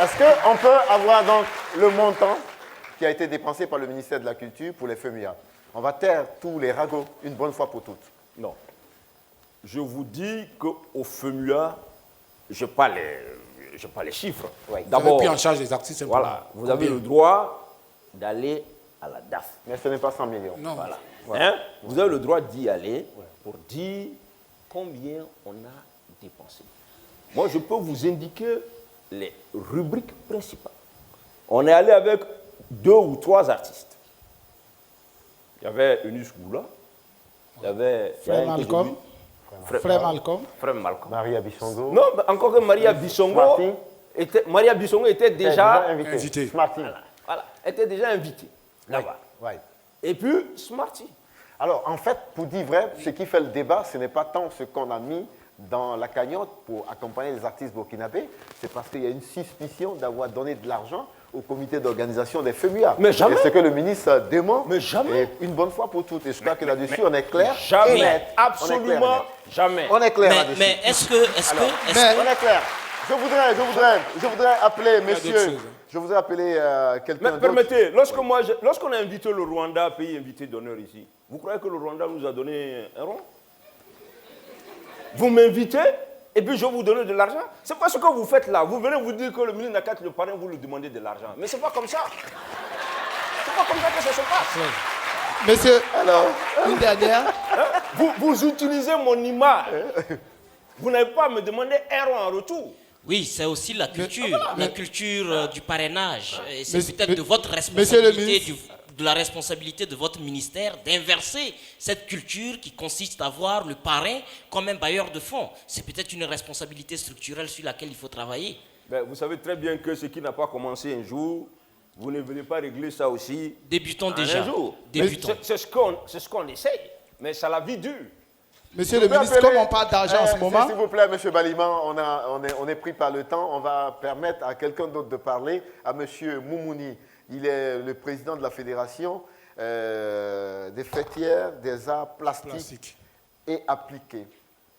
est-ce qu'on peut avoir donc le montant qui a été dépensé par le ministère de la Culture pour les FEMUA? On va taire tous les ragots une bonne fois pour toutes. Non. Je vous dis qu'au FEMUA, je n'ai pas les chiffres. Oui. D'abord, vous avez pris en charge les artistes. Voilà, vous avez le droit d'aller à la DAF. Mais ce n'est pas 100 millions. Non. Voilà. Hein? Vous avez le droit d'y aller pour dire combien on a dépensé. Moi, je peux vous indiquer les rubriques principales. On est allé avec 2 ou 3 artistes. Il y avait Eunice Goula, il y avait... Frère Malcolm. Frère Malcolm. Maria Bissongo. Non, encore que Maria Bissongo était déjà invitée. Voilà, était déjà invitée là-bas. Oui. Et puis Smarty. Alors, en fait, pour dire vrai, ce qui fait le débat, ce n'est pas tant ce qu'on a mis dans la cagnotte pour accompagner les artistes burkinabés, c'est parce qu'il y a une suspicion d'avoir donné de l'argent au comité d'organisation des FEMUA. Mais jamais. Et ce que le ministre dément, mais jamais. Et une bonne fois pour toutes. Et je crois que là-dessus, on est clair. Jamais. Et net. Absolument jamais. On est clair là-dessus. Mais est-ce que... On est clair. Je voudrais appeler, messieurs, je voudrais appeler quelqu'un d'autre. Permettez, lorsqu'on a invité le Rwanda, pays invité d'honneur ici, vous croyez que le Rwanda nous a donné un rond? Vous m'invitez et puis je vous donne de l'argent. C'est pas ce que vous faites là. Vous venez vous dire que le ministre n'a qu'à être le parrain, vous lui demandez de l'argent. Mais c'est pas comme ça. C'est pas comme ça que ça se passe. Monsieur, alors, une dernière. Vous utilisez mon image. Vous n'avez pas à me demander un rond en retour. Oui, c'est aussi la culture, la culture du parrainage. Et c'est Monsieur- peut-être de votre Monsieur le responsabilité, ministre. de la responsabilité de votre ministère d'inverser cette culture qui consiste à voir le parrain comme un bailleur de fonds. C'est peut-être une responsabilité structurelle sur laquelle il faut travailler. Ben, vous savez très bien que ce qui n'a pas commencé un jour, vous ne venez pas régler ça aussi. Débutons en déjà. un jour. Débutons. C'est ce qu'on essaye, mais ça la vie dure. Monsieur le ministre, comme on parle d'argent en ce moment... S'il vous plaît, Monsieur Baliman, on est pris par le temps. On va permettre à quelqu'un d'autre de parler, à Monsieur Moumouni. Il est le président de la Fédération des fêtières des arts plastiques et appliqués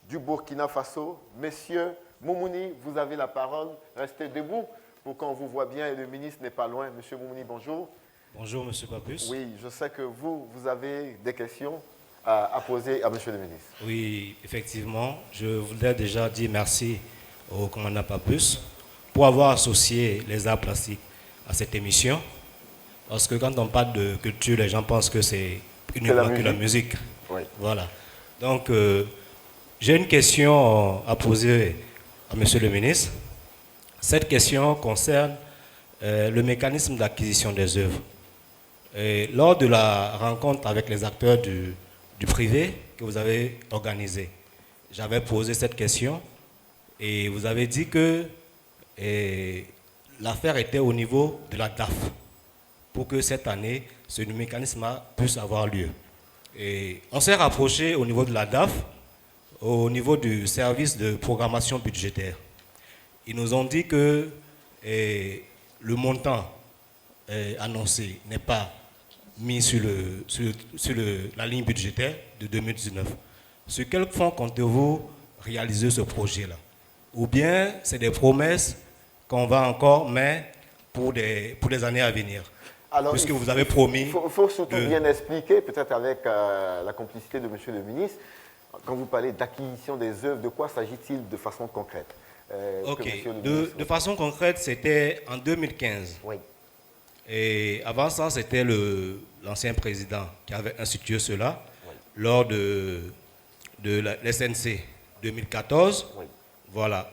du Burkina Faso. Monsieur Moumouni, vous avez la parole. Restez debout pour qu'on vous voit bien et le ministre n'est pas loin. Monsieur Moumouni, bonjour. Bonjour, Monsieur Papus. Oui, je sais que vous avez des questions à poser à Monsieur le ministre. Oui, effectivement, je voudrais déjà dire merci au commandant Papus pour avoir associé les arts plastiques à cette émission. Parce que quand on parle de culture, les gens pensent que c'est uniquement que la musique. Oui. Voilà. Donc, j'ai une question à poser à Monsieur le ministre. Cette question concerne le mécanisme d'acquisition des œuvres. Et lors de la rencontre avec les acteurs du privé que vous avez organisé, j'avais posé cette question et vous avez dit que l'affaire était au niveau de la DAF pour que cette année, ce mécanisme puisse avoir lieu. Et on s'est rapproché au niveau de la DAF, au niveau du service de programmation budgétaire. Ils nous ont dit que le montant annoncé n'est pas mis sur la ligne budgétaire de 2019. Sur quel fonds comptez-vous réaliser ce projet-là? Ou bien c'est des promesses qu'on va encore mettre pour les années à venir? Alors, puisque vous avez promis... Il faut surtout bien expliquer, peut-être avec la complicité de Monsieur le ministre, quand vous parlez d'acquisition des œuvres, de quoi s'agit-il de façon concrète? Ok, de façon concrète, c'était en 2015. Oui. Et avant ça, c'était l'ancien président qui avait institué cela lors de la SNC 2014. Oui. Voilà.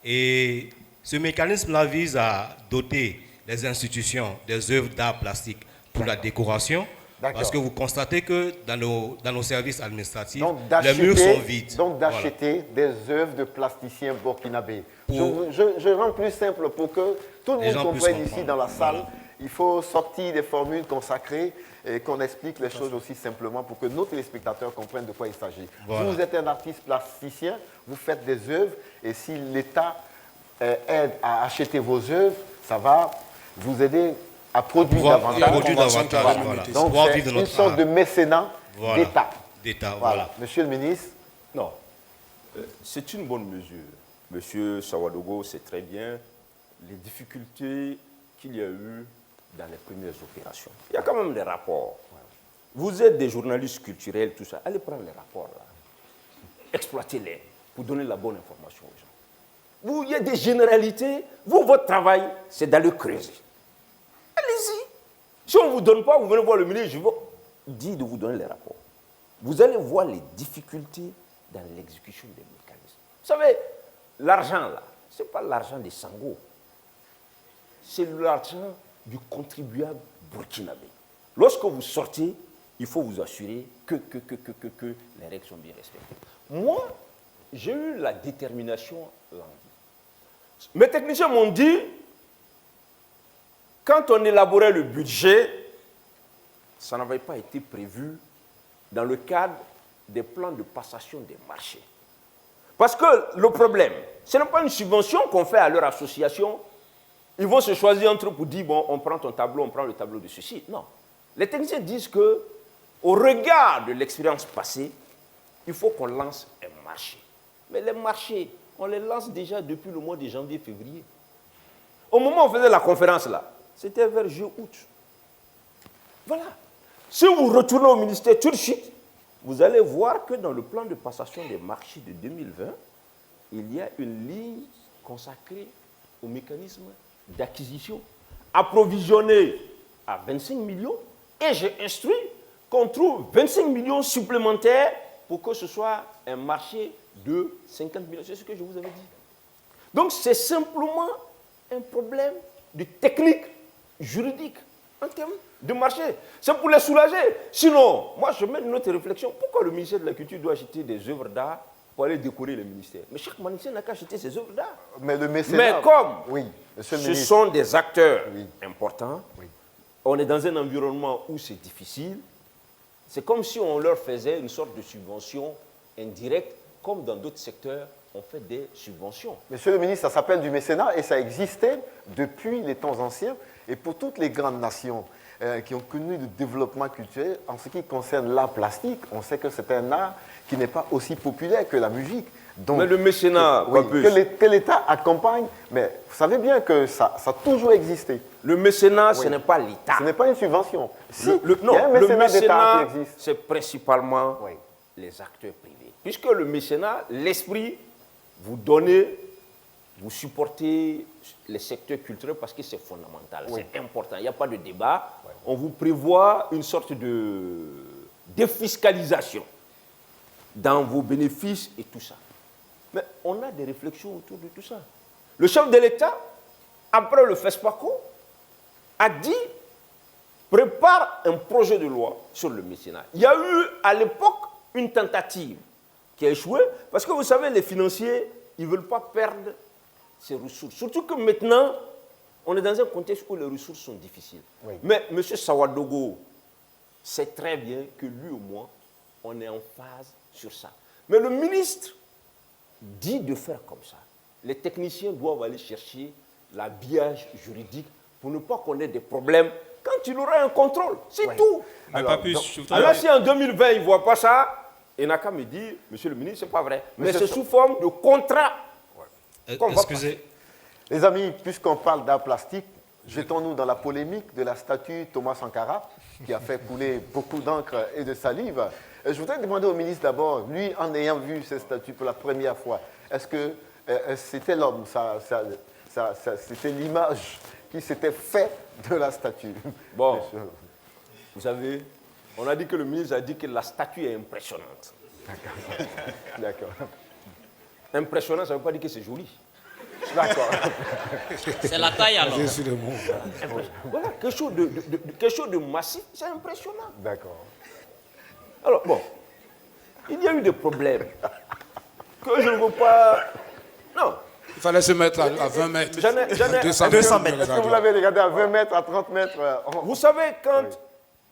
Et ce mécanisme-là vise à doter les institutions des œuvres d'art plastique pour la décoration. Parce que vous constatez que dans nos services administratifs, les murs sont vides. Donc d'acheter des œuvres de plasticiens burkinabés. Je rends plus simple pour que tout le monde comprenne ici dans la salle. Voilà. Il faut sortir des formules consacrées et qu'on explique les choses aussi simplement pour que nos téléspectateurs comprennent de quoi il s'agit. Voilà. Vous êtes un artiste plasticien, vous faites des œuvres et si l'État aide à acheter vos œuvres, ça va vous aider à produire davantage. Voilà. Donc c'est une sorte de mécénat d'État. Voilà. Monsieur le ministre? Non, c'est une bonne mesure. Monsieur Sawadogo sait très bien les difficultés qu'il y a eu dans les premières opérations. Il y a quand même des rapports. Vous êtes des journalistes culturels, tout ça. Allez prendre les rapports là. Exploitez-les pour donner la bonne information aux gens. Il y a des généralités. Votre travail, c'est d'aller creuser. Allez-y. Si on ne vous donne pas, vous venez voir le ministre, je vous dis de vous donner les rapports. Vous allez voir les difficultés dans l'exécution des mécanismes. Vous savez, l'argent là, ce n'est pas l'argent des Sango. C'est l'argent du contribuable burkinabé. Lorsque vous sortez, il faut vous assurer que les règles sont bien respectées. Moi, j'ai eu la détermination, l'envie. Mes techniciens m'ont dit, quand on élaborait le budget, ça n'avait pas été prévu dans le cadre des plans de passation des marchés. Parce que le problème, ce n'est pas une subvention qu'on fait à leur association. Ils vont se choisir entre eux pour dire, bon, on prend ton tableau, on prend le tableau de ceci. Non. Les techniciens disent que, au regard de l'expérience passée, il faut qu'on lance un marché. Mais les marchés, on les lance déjà depuis le mois de janvier-février. Au moment où on faisait la conférence là, c'était vers juillet-août. Voilà. Si vous retournez au ministère tout de suite, vous allez voir que dans le plan de passation des marchés de 2020, il y a une ligne consacrée au mécanisme d'acquisition, approvisionné à 25 millions, et j'ai instruit qu'on trouve 25 millions supplémentaires pour que ce soit un marché de 50 millions. C'est ce que je vous avais dit. Donc c'est simplement un problème de technique juridique en termes de marché. C'est pour les soulager. Sinon, moi je mets une autre réflexion. Pourquoi le ministère de la Culture doit acheter des œuvres d'art pour aller décorer les ministères. Mais chaque ministère n'a qu'à acheter ses œuvres d'art. Mais le mécénat... Mais comme oui, monsieur le ce ministre. sont des acteurs importants, on est dans un environnement où c'est difficile, c'est comme si on leur faisait une sorte de subvention indirecte, comme dans d'autres secteurs, on fait des subventions. Monsieur le ministre, ça s'appelle du mécénat et ça existait depuis les temps anciens. Et pour toutes les grandes nations qui ont connu le développement culturel, en ce qui concerne l'art plastique, on sait que c'est un art qui n'est pas aussi populaire que la musique. Donc, mais le mécénat, que l'État accompagne, mais vous savez bien que ça a toujours existé. Le mécénat, ce n'est pas l'État. Ce n'est pas une subvention. Si, non, il y a un mécénat d'État qui existe. C'est principalement les acteurs privés. Puisque le mécénat, l'esprit, vous donnez, vous supportez les secteurs culturels parce que c'est fondamental, c'est important. Il n'y a pas de débat. On vous prévoit une sorte de défiscalisation dans vos bénéfices et tout ça. Mais on a des réflexions autour de tout ça. Le chef de l'État, après le FESPACO, a dit, prépare un projet de loi sur le mécénat. Il y a eu à l'époque une tentative qui a échoué, parce que vous savez, les financiers, ils ne veulent pas perdre ces ressources. Surtout que maintenant, on est dans un contexte où les ressources sont difficiles. Mais M. Sawadogo sait très bien que lui ou moi, on est en phase sur ça. Mais le ministre dit de faire comme ça. Les techniciens doivent aller chercher l'habillage juridique pour ne pas qu'on ait des problèmes quand il aura un contrôle. C'est tout. Alors si en 2020, il ne voit pas ça, il n'a qu'à me dire, monsieur le ministre, ce n'est pas vrai. Mais c'est sous forme de contrat. Excusez. Les amis, puisqu'on parle d'art plastique, jetons-nous dans la polémique de la statue Thomas Sankara, qui a fait couler beaucoup d'encre et de salive. Je voudrais demander au ministre d'abord, lui, en ayant vu cette statue pour la première fois, est-ce que c'était l'homme, c'était l'image qui s'était fait de la statue? Bon, vous savez, on a dit que le ministre a dit que la statue est impressionnante. D'accord. Impressionnant, ça ne veut pas dire que c'est joli. D'accord. C'est la taille alors. Voilà, quelque chose de massif, c'est impressionnant. D'accord. Alors, bon, il y a eu des problèmes que je ne veux pas... Non. Il fallait se mettre à 20 mètres. J'en ai 200 mètres. Est-ce que vous l'avez regardé à 20 mètres, à 30 mètres Vous savez, quand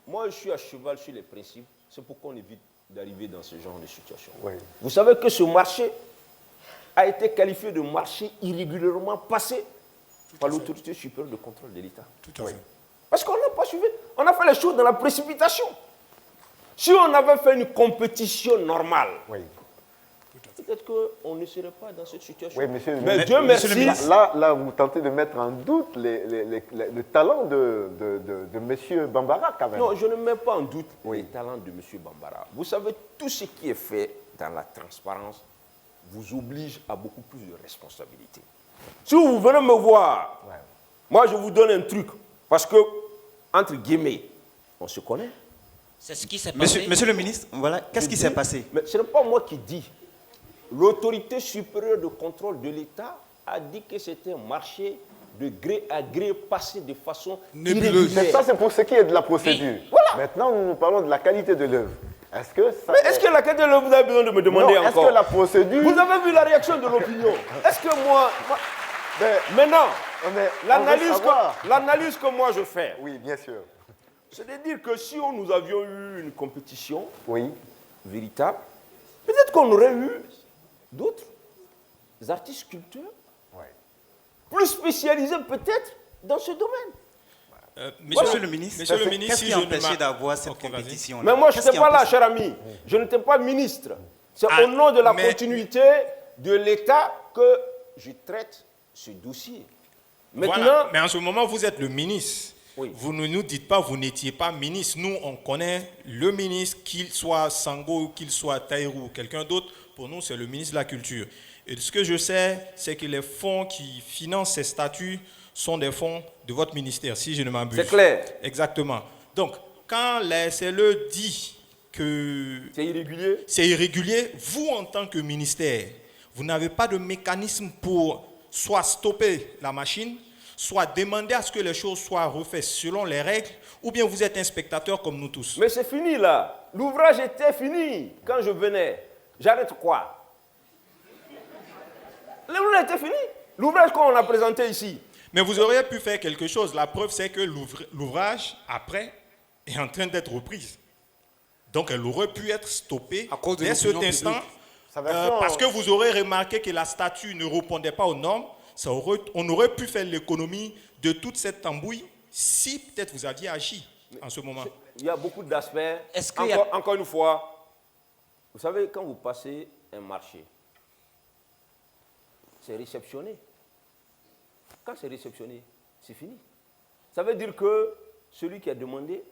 moi je suis à cheval sur les principes, c'est pourquoi on évite d'arriver dans ce genre de situation. Vous savez que ce marché a été qualifié de marché irrégulièrement passé par l'autorité supérieure de contrôle de l'État. Tout à fait. Parce qu'on n'a pas suivi. On a fait les choses dans la précipitation. Si on avait fait une compétition normale, peut-être qu'on ne serait pas dans cette situation. Oui, monsieur, mais Dieu merci. Là, vous tentez de mettre en doute le talent de M. Bambara, quand même. Non, je ne mets pas en doute les talents de M. Bambara. Vous savez, tout ce qui est fait dans la transparence vous oblige à beaucoup plus de responsabilités. Si vous venez me voir, moi je vous donne un truc, parce que, entre guillemets, on se connaît. C'est ce qui s'est passé. Monsieur le ministre, voilà, qu'est-ce qui s'est passé? Mais ce n'est pas moi qui dis. L'autorité supérieure de contrôle de l'État a dit que c'était un marché de gré à gré passé de façon irrégulière. Mais ça, c'est pour ce qui est de la procédure. Voilà. Maintenant, nous parlons de la qualité de l'œuvre. Est-ce que la qualité de l'œuvre, vous avez besoin de me demander encore? Est-ce que la procédure... Vous avez vu la réaction de l'opinion? Est-ce que moi... Maintenant, l'analyse que moi je fais... Oui, bien sûr. C'est de dire que si nous avions eu une compétition véritable, peut-être qu'on aurait eu d'autres artistes sculpteurs plus spécialisés peut-être dans ce domaine. Monsieur le ministre, qu'est-ce qui a empêché d'avoir cette compétition? Mais moi, je n'étais pas là, cher ami. Je n'étais pas ministre. C'est au nom de la continuité de l'État que je traite ce dossier. Maintenant, voilà. Mais en ce moment, vous êtes le ministre. Vous ne nous dites pas, vous n'étiez pas ministre. Nous, on connaît le ministre, qu'il soit Sango, qu'il soit Taïrou, quelqu'un d'autre. Pour nous, c'est le ministre de la Culture. Et ce que je sais, c'est que les fonds qui financent ces statuts sont des fonds de votre ministère, si je ne m'abuse. C'est clair. Exactement. Donc, quand la SLE dit que c'est irrégulier, vous, en tant que ministère, vous n'avez pas de mécanisme pour soit stopper la machine, soit demander à ce que les choses soient refaites selon les règles, ou bien vous êtes inspectateur comme nous tous. Mais c'est fini là. L'ouvrage était fini quand je venais. J'arrête quoi? L'ouvrage était fini. L'ouvrage qu'on a présenté ici. Mais vous auriez pu faire quelque chose. La preuve, c'est que l'ouvrage, après, est en train d'être reprise. Donc, elle aurait pu être stoppée dès cet instant. Parce que vous aurez remarqué que la statue ne répondait pas aux normes. On aurait pu faire l'économie de toute cette tambouille si peut-être vous aviez agi en ce moment. Il y a beaucoup d'aspects. Encore une fois, vous savez, quand vous passez un marché, c'est réceptionné. Quand c'est réceptionné, c'est fini. Ça veut dire que celui qui a demandé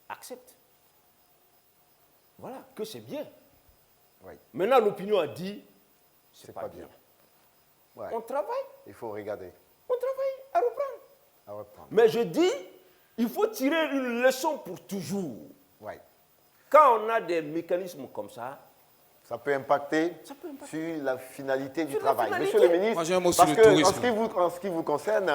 accepte. Voilà, que c'est bien. Oui. Maintenant, l'opinion a dit, c'est pas bien. Ouais. On travaille. Il faut regarder. On travaille à reprendre. À reprendre. Mais je dis, il faut tirer une leçon pour toujours. Ouais. Quand on a des mécanismes comme ça, ça peut impacter sur la finalité du travail. Finalité. Monsieur le ministre, moi, j'ai un mot parce sur le que tourisme. en ce qui vous concerne,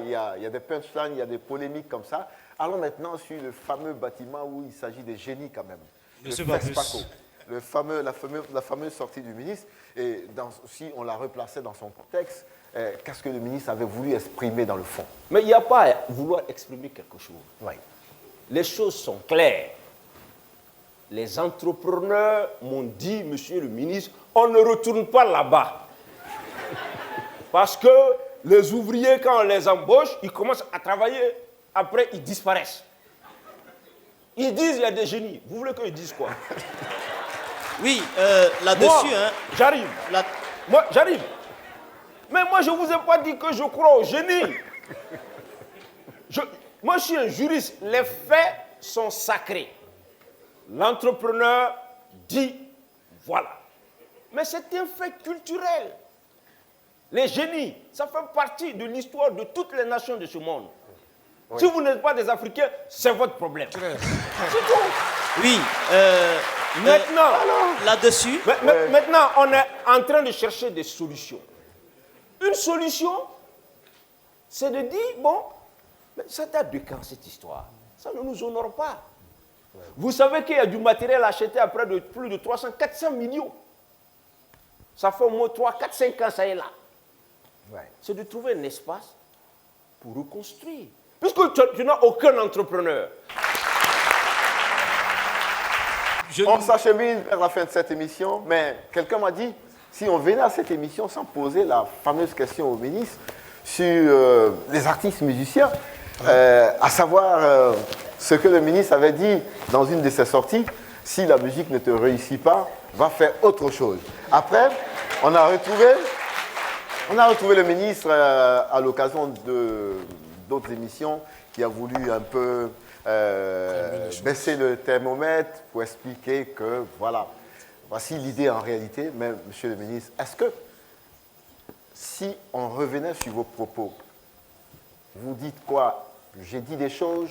il y a des punchlines, il y a des polémiques comme ça. Allons maintenant sur le fameux bâtiment où il s'agit des génies quand même. Monsieur le FESPACO. La fameuse sortie du ministre, et si on la replaçait dans son contexte, qu'est-ce que le ministre avait voulu exprimer dans le fond? Mais il n'y a pas à vouloir exprimer quelque chose. Ouais. Les choses sont claires. Les entrepreneurs m'ont dit, monsieur le ministre, on ne retourne pas là-bas. Parce que les ouvriers, quand on les embauche, ils commencent à travailler, après ils disparaissent. Ils disent il y a des génies. Vous voulez qu'ils disent quoi? Oui, là-dessus... J'arrive. Moi, j'arrive. Mais moi, je ne vous ai pas dit que je crois au génie. Moi, je suis un juriste. Les faits sont sacrés. L'entrepreneur dit voilà. Mais c'est un fait culturel. Les génies, ça fait partie de l'histoire de toutes les nations de ce monde. Oui. Si vous n'êtes pas des Africains, c'est votre problème. C'est tout. Oui. Maintenant, là-dessus. Maintenant, on est en train de chercher des solutions. Une solution, c'est de dire, bon, mais ça date de quand cette histoire? Ça ne nous honore pas. Ouais. Vous savez qu'il y a du matériel acheté à près de plus de 300, 400 millions. Ça fait au moins 3, 4, 5 ans, ça est là. Ouais. C'est de trouver un espace pour reconstruire. Puisque tu n'as aucun entrepreneur. On s'achemine vers la fin de cette émission, mais quelqu'un m'a dit, si on venait à cette émission sans poser la fameuse question au ministre sur les artistes musiciens, à savoir ce que le ministre avait dit dans une de ses sorties, si la musique ne te réussit pas, va faire autre chose. Après, on a retrouvé le ministre à l'occasion d'autres émissions qui a voulu un peu baisser le thermomètre pour expliquer que, voilà, voici l'idée en réalité. Mais, monsieur le ministre, est-ce que, si on revenait sur vos propos, vous dites quoi? J'ai dit des choses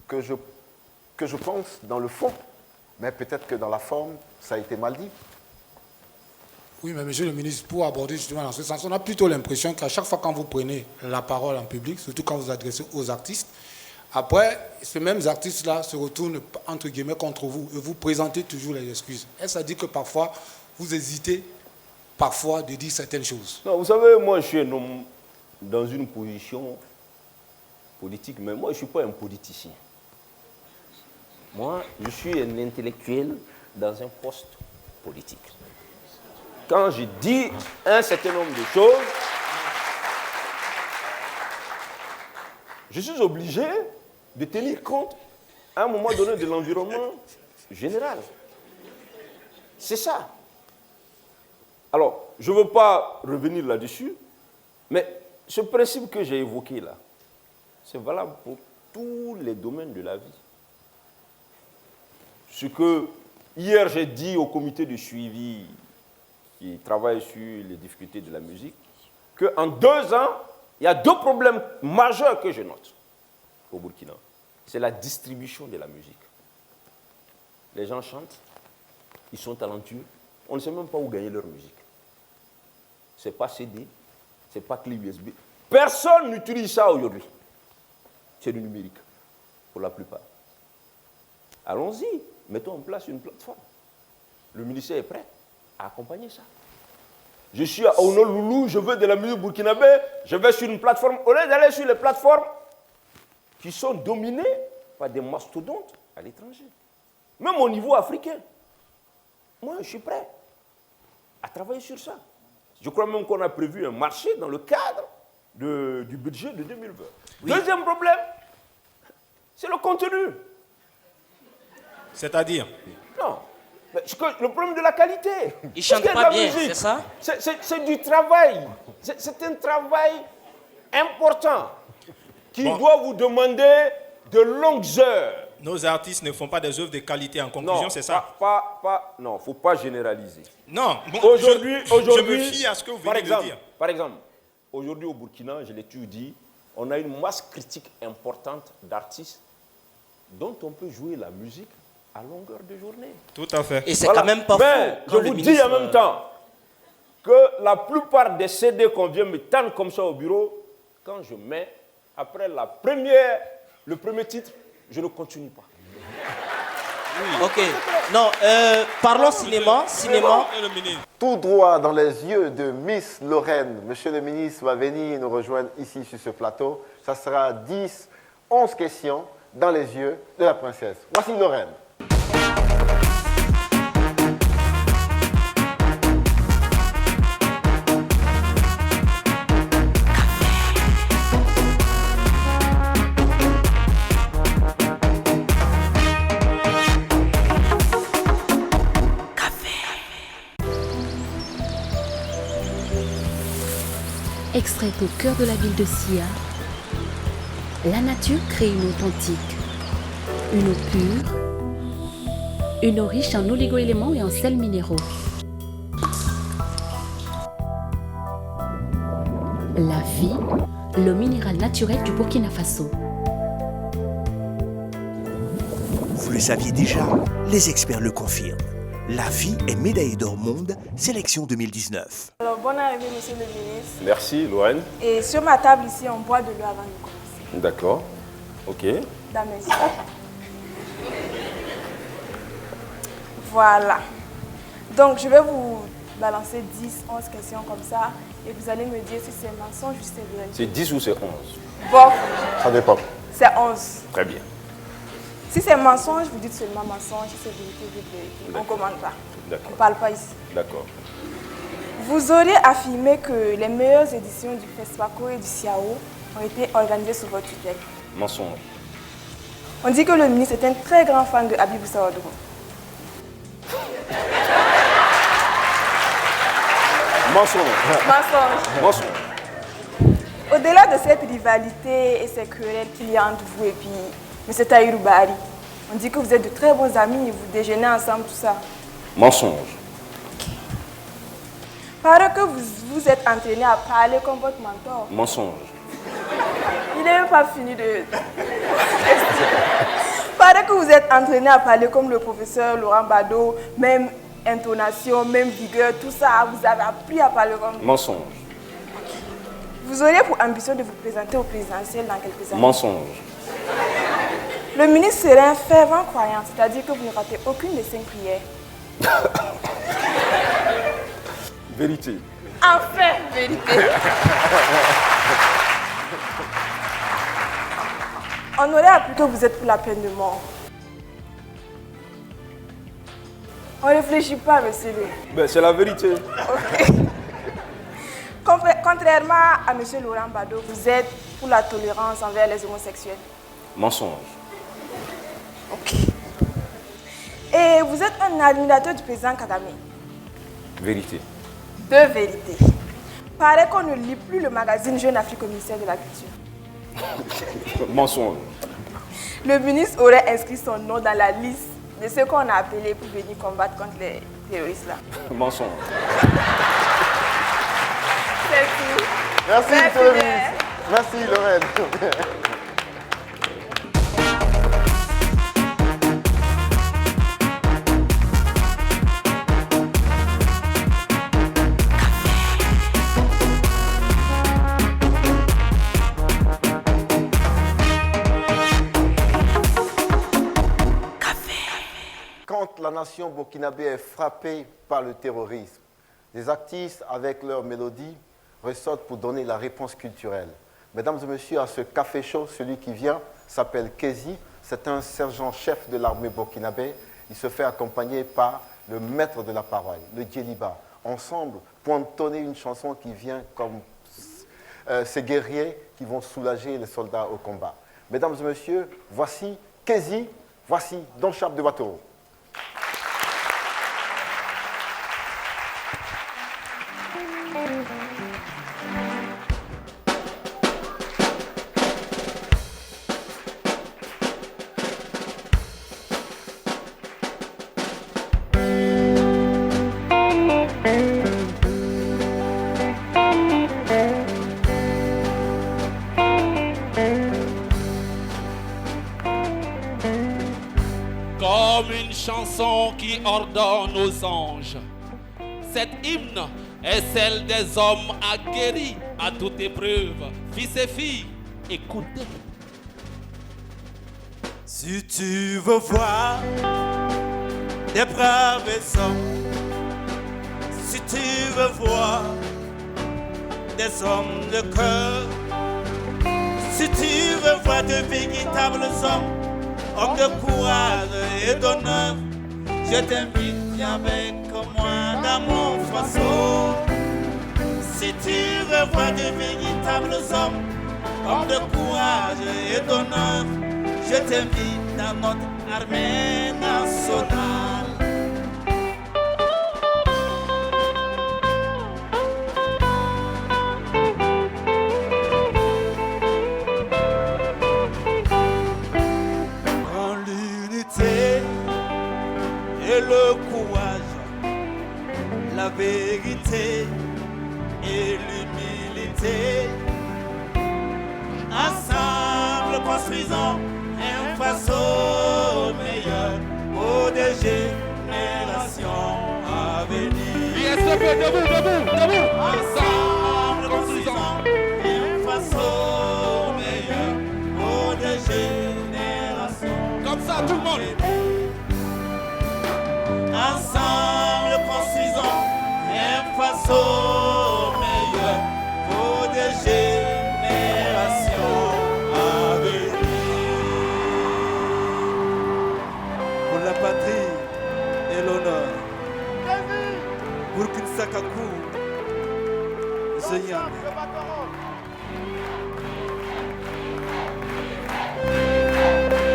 que je pense dans le fond, mais peut-être que dans la forme, ça a été mal dit. Oui, mais monsieur le ministre, pour aborder justement dans ce sens, on a plutôt l'impression qu'à chaque fois quand vous prenez la parole en public, surtout quand vous adressez aux artistes, après, ces mêmes artistes-là se retournent, entre guillemets, contre vous et vous présentez toujours les excuses. Est-ce à dire que parfois, vous hésitez parfois de dire certaines choses? Non, vous savez, moi, je suis un homme dans une position politique, mais moi, je ne suis pas un politicien. Moi, je suis un intellectuel dans un poste politique. Quand je dis un certain nombre de choses, je suis obligé de tenir compte à un moment donné de l'environnement général. C'est ça. Alors, je ne veux pas revenir là-dessus, mais ce principe que j'ai évoqué là, c'est valable pour tous les domaines de la vie. Ce que hier j'ai dit au comité de suivi qui travaille sur les difficultés de la musique, qu'en 2 ans, il y a 2 problèmes majeurs que je note au Burkina. C'est la distribution de la musique. Les gens chantent, ils sont talentueux, on ne sait même pas où gagner leur musique. Ce n'est pas CD, ce n'est pas clé USB. Personne n'utilise ça aujourd'hui. C'est du numérique, pour la plupart. Allons-y, mettons en place une plateforme. Le ministère est prêt à accompagner ça. Je suis à Honolulu, je veux de la musique burkinabé, je vais sur une plateforme. Au lieu d'aller sur les plateformes qui sont dominées par des mastodontes à l'étranger, même au niveau africain, moi je suis prêt à travailler sur ça. Je crois même qu'on a prévu un marché dans le cadre du budget de 2020. Oui. Deuxième problème, c'est le contenu. C'est-à-dire? Non. Le problème de la qualité. Il ne chante pas bien, c'est ça? C'est du travail. C'est un travail important qui doit vous demander de longues heures. Nos artistes ne font pas des œuvres de qualité en conclusion, c'est ça? Non, il ne faut pas généraliser. Non, bon, aujourd'hui, je me fie à ce que vous venez de dire. Par exemple, aujourd'hui au Burkina, je l'ai toujours dit, on a une masse critique importante d'artistes dont on peut jouer la musique à longueur de journée. Tout à fait. Et c'est quand même pas Mais faux. je vous dis en même temps que la plupart des CD qu'on vient me tendre comme ça au bureau, quand je mets, après le premier titre, je ne continue pas. Oui. Ok. Non, parlons cinéma. Tout droit dans les yeux de Miss Lorraine. Monsieur le ministre va venir nous rejoindre ici sur ce plateau. Ça sera 11 questions dans les yeux de la princesse. Voici Lorraine. Extraite au cœur de la ville de Sia, la nature crée une eau authentique, une eau pure, une eau riche en oligo-éléments et en sels minéraux. La vie, l'eau minérale naturelle du Burkina Faso. Vous le saviez déjà, les experts le confirment. La vie est médaillée d'or monde, sélection 2019. Alors, bonne arrivée, monsieur le ministre. Merci, Lorraine. Et sur ma table ici, on boit de l'eau avant de commencer. D'accord. Ok. Dans mes yeux. Voilà. Donc, je vais vous balancer 10, 11 questions comme ça. Et vous allez me dire si c'est mensonge ou si c'est vérité. C'est 10 ou c'est 11? Bon. Ça dépend. C'est 11. Très bien. Si c'est mensonge, vous dites seulement mensonge. Si c'est vérité, vous dites vérité. On ne commande pas. On ne parle pas ici. D'accord. Vous auriez affirmé que les meilleures éditions du FESPACO et du CIAO ont été organisées sous votre tutelle. Mensonge. On dit que le ministre est un très grand fan de Habibou Sawadougou. Mensonge. Mensonge. Au-delà de cette rivalité et ces querelles qu'il y a entre vous et puis M. Tahirou Bahari, on dit que vous êtes de très bons amis et vous déjeunez ensemble, tout ça. Mensonge. Paraît que vous vous êtes entraîné à parler comme votre mentor. Mensonge. Il n'est même pas fini de... Paraît que vous êtes entraîné à parler comme le professeur Laurent Bado, même intonation, même vigueur, tout ça, vous avez appris à parler comme... Mensonge. Vous auriez pour ambition de vous présenter au présidentiel dans quelques années. Mensonge. Le ministre serait un fervent croyant, c'est-à-dire que vous ne ratez aucune des 5 prières. Vérité. Enfin, vérité. On aurait appris que vous êtes pour la peine de mort. On ne réfléchit pas, monsieur le... Ben, c'est la vérité. Ok. Contrairement à monsieur Laurent Bado, vous êtes pour la tolérance envers les homosexuels. Mensonge. Ok. Et vous êtes un admirateur du président Kagame. Vérité. De vérité. Paraît qu'on ne lit plus le magazine Jeune Afrique au ministère de la Culture. Mensonge. Le ministre aurait inscrit son nom dans la liste de ceux qu'on a appelés pour venir combattre contre les terroristes là. Mensonge. C'est tout. Merci, monsieur le ministre. Merci, Lorraine. Quand la nation burkinabé est frappée par le terrorisme, Les artistes, avec leur mélodie, ressortent pour donner la réponse culturelle. Mesdames et messieurs, à ce café chaud, celui qui vient s'appelle Kézi. C'est un sergent-chef de l'armée burkinabé. Il se fait accompagner par le maître de la parole, le Djeliba. Ensemble, pour entonner une chanson qui vient comme ces guerriers qui vont soulager les soldats au combat. Mesdames et messieurs, voici Kézi, voici Don Chap de Watoro. Comme une chanson qui ordonne aux anges. Cet hymne est celle des hommes aguerris à toute épreuve. Fils et filles, écoutez. Si tu veux voir des braves hommes, si tu veux voir des hommes de cœur, si tu veux voir de véritables hommes de courage et d'honneur, je t'invite avec moi dans mon faisceau. Si tu veux voir de véritables hommes de courage et d'honneur, je t'invite dans notre armée nationale. Le courage, la vérité et l'humilité. Ensemble construisons un faisceau meilleur pour des générations à venir. Debout. Ensemble construisons un faisceau meilleur pour des générations. Comme ça, tout le monde. Ensemble construisons un faisceau meilleur pour des générations à venir. Pour la patrie et l'honneur. Pour Kinsakaku, Zeyang.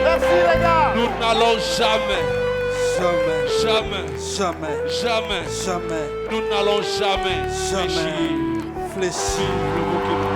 Merci les gars. Nous n'allons jamais. Jamais. Nous n'allons jamais fléchir le Burkina.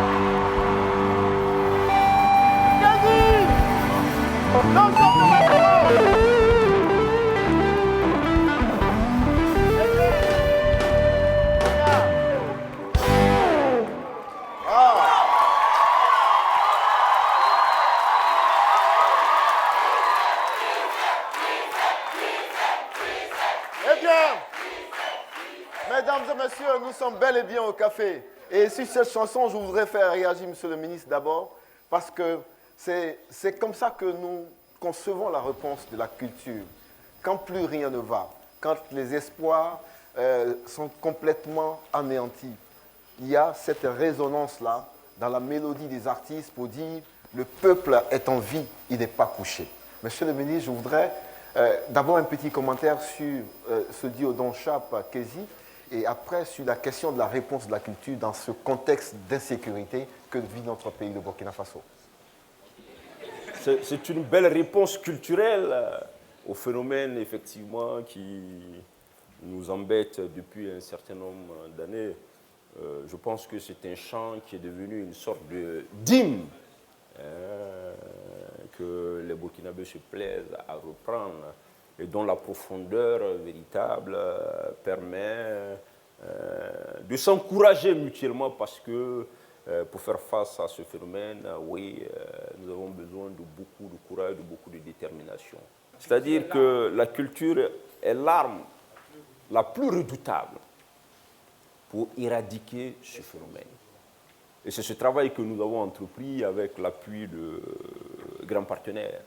Mesdames et messieurs, nous sommes bel et bien au café. Et sur cette chanson, je voudrais faire réagir Monsieur le ministre d'abord, parce que c'est comme ça que nous concevons la réponse de la culture. Quand plus rien ne va, quand les espoirs sont complètement anéantis, il y a cette résonance-là dans la mélodie des artistes pour dire le peuple est en vie, il n'est pas couché. Monsieur le ministre, je voudrais d'abord un petit commentaire sur ce dit au Don Chap Kézi, et après sur la question de la réponse de la culture dans ce contexte d'insécurité que vit notre pays, le Burkina Faso. C'est une belle réponse culturelle au phénomène effectivement qui nous embête depuis un certain nombre d'années. Je pense que c'est un chant qui est devenu une sorte d'hymne que les Burkinabés se plaisent à reprendre et dont la profondeur véritable permet de s'encourager mutuellement parce que pour faire face à ce phénomène, nous avons besoin de beaucoup de courage, de beaucoup de détermination. C'est-à-dire que la culture est l'arme la plus redoutable pour éradiquer ce phénomène. Et c'est ce travail que nous avons entrepris avec l'appui de grands partenaires.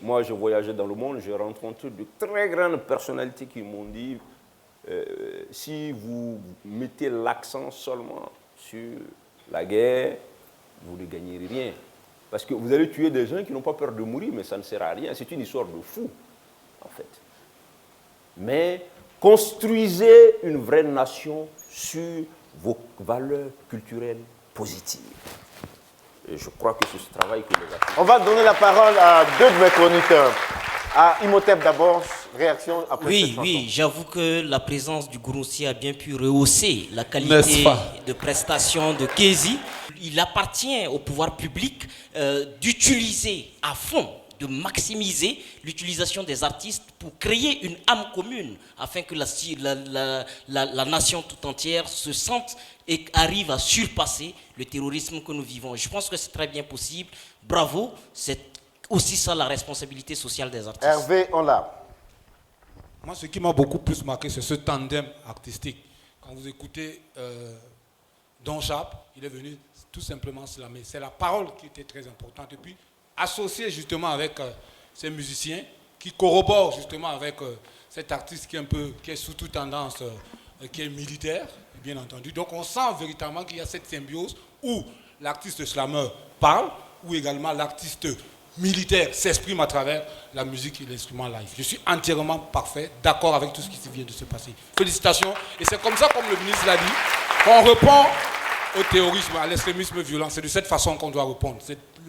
Moi, je voyageais dans le monde, j'ai rencontré de très grandes personnalités qui m'ont dit si vous mettez l'accent seulement sur la guerre, vous ne gagnerez rien. Parce que vous allez tuer des gens qui n'ont pas peur de mourir, mais ça ne sert à rien. C'est une histoire de fou, en fait. Mais construisez une vraie nation sur vos valeurs culturelles positives. Et je crois que c'est ce travail que les artistes... On va donner la parole à deux de mes chroniqueurs. À Imhotep d'abord, réaction après cette chanson. Oui, j'avoue que la présence du Gouroussi a bien pu rehausser la qualité de prestation de Kézi. Il appartient au pouvoir public d'utiliser à fond, de maximiser l'utilisation des artistes pour créer une âme commune afin que la nation tout entière se sente et arrive à surpasser le terrorisme que nous vivons. Je pense que c'est très bien possible. Bravo, c'est aussi ça la responsabilité sociale des artistes. Hervé, on l'a. Moi, ce qui m'a beaucoup plus marqué, c'est ce tandem artistique. Quand vous écoutez Don Chap, il est venu tout simplement slammer. C'est la parole qui était très importante. Et puis, associé justement avec ces musiciens qui corroborent justement avec cet artiste qui est sous toute tendance, qui est militaire, bien entendu. Donc, on sent véritablement qu'il y a cette symbiose où l'artiste slammer parle, où également l'artiste militaire s'exprime à travers la musique et l'instrument live. Je suis entièrement parfait, d'accord avec tout ce qui vient de se passer. Félicitations. Et c'est comme ça, comme le ministre l'a dit, qu'on répond au terrorisme, à l'extrémisme violent. C'est de cette façon qu'on doit répondre.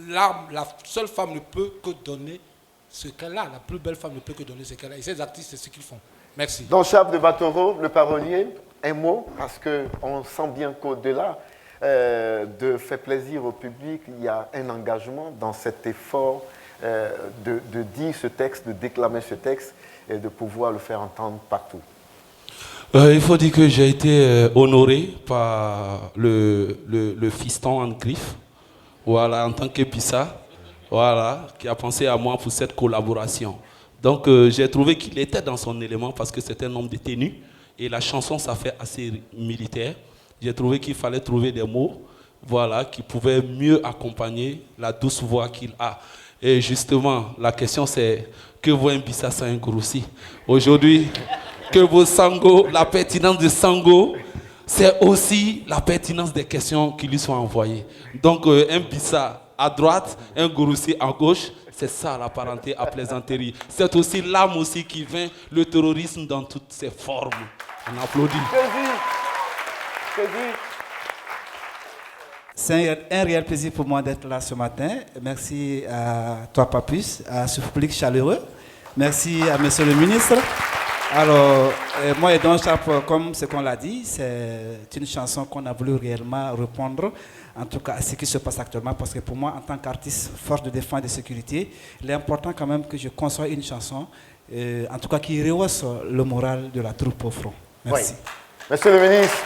La seule femme ne peut que donner ce qu'elle a. La plus belle femme ne peut que donner ce qu'elle a. Et ces artistes, c'est ce qu'ils font. Merci. Don Chap de Batoro, le parolier, un mot, parce qu'on sent bien qu'au-delà de faire plaisir au public, il y a un engagement dans cet effort de dire ce texte, de déclamer ce texte et de pouvoir le faire entendre partout. Il faut dire que j'ai été honoré par le fiston en griffe, voilà, en tant qu'épissa, voilà, qui a pensé à moi pour cette collaboration. Donc j'ai trouvé qu'il était dans son élément parce que c'est un homme détenu et la chanson ça fait assez militaire. J'ai trouvé qu'il fallait trouver des mots, voilà, qui pouvaient mieux accompagner la douce voix qu'il a. Et justement, la question c'est, que vaut un Bissa sans un Gouroussi? Aujourd'hui, que vaut Sango? La pertinence de Sango, c'est aussi la pertinence des questions qui lui sont envoyées. Donc un Bissa à droite, un Gouroussi à gauche, c'est ça la parenté à plaisanterie. C'est aussi l'âme aussi qui vainc le terrorisme dans toutes ses formes. On applaudit. C'est un réel plaisir pour moi d'être là ce matin. Merci à toi, Papus, à ce public chaleureux. Merci à Monsieur le ministre. Alors, moi et Don Chap, comme ce qu'on l'a dit, c'est une chanson qu'on a voulu réellement répondre, en tout cas à ce qui se passe actuellement, parce que pour moi, en tant qu'artiste, force de défense et de sécurité, il est important quand même que je conçois une chanson, en tout cas qui rehausse le moral de la troupe au front. Merci. Oui. Monsieur le ministre,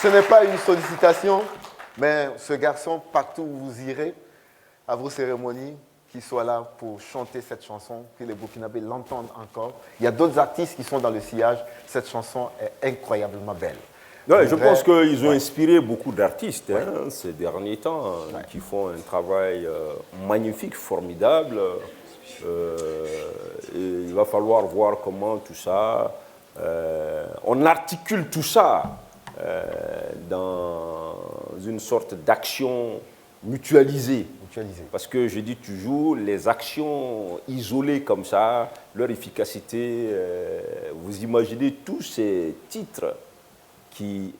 ce n'est pas une sollicitation, mais ce garçon, partout où vous irez, à vos cérémonies, qu'il soit là pour chanter cette chanson, que les Burkinabés l'entendent encore. Il y a d'autres artistes qui sont dans le sillage. Cette chanson est incroyablement belle. Ouais, je pense qu'ils ont inspiré beaucoup d'artistes ces derniers temps, qui font un travail magnifique, formidable. Et il va falloir voir comment tout ça... on articule tout ça dans une sorte d'action mutualisée. Parce que je dis toujours, les actions isolées comme ça, leur efficacité, vous imaginez tous ces titres qui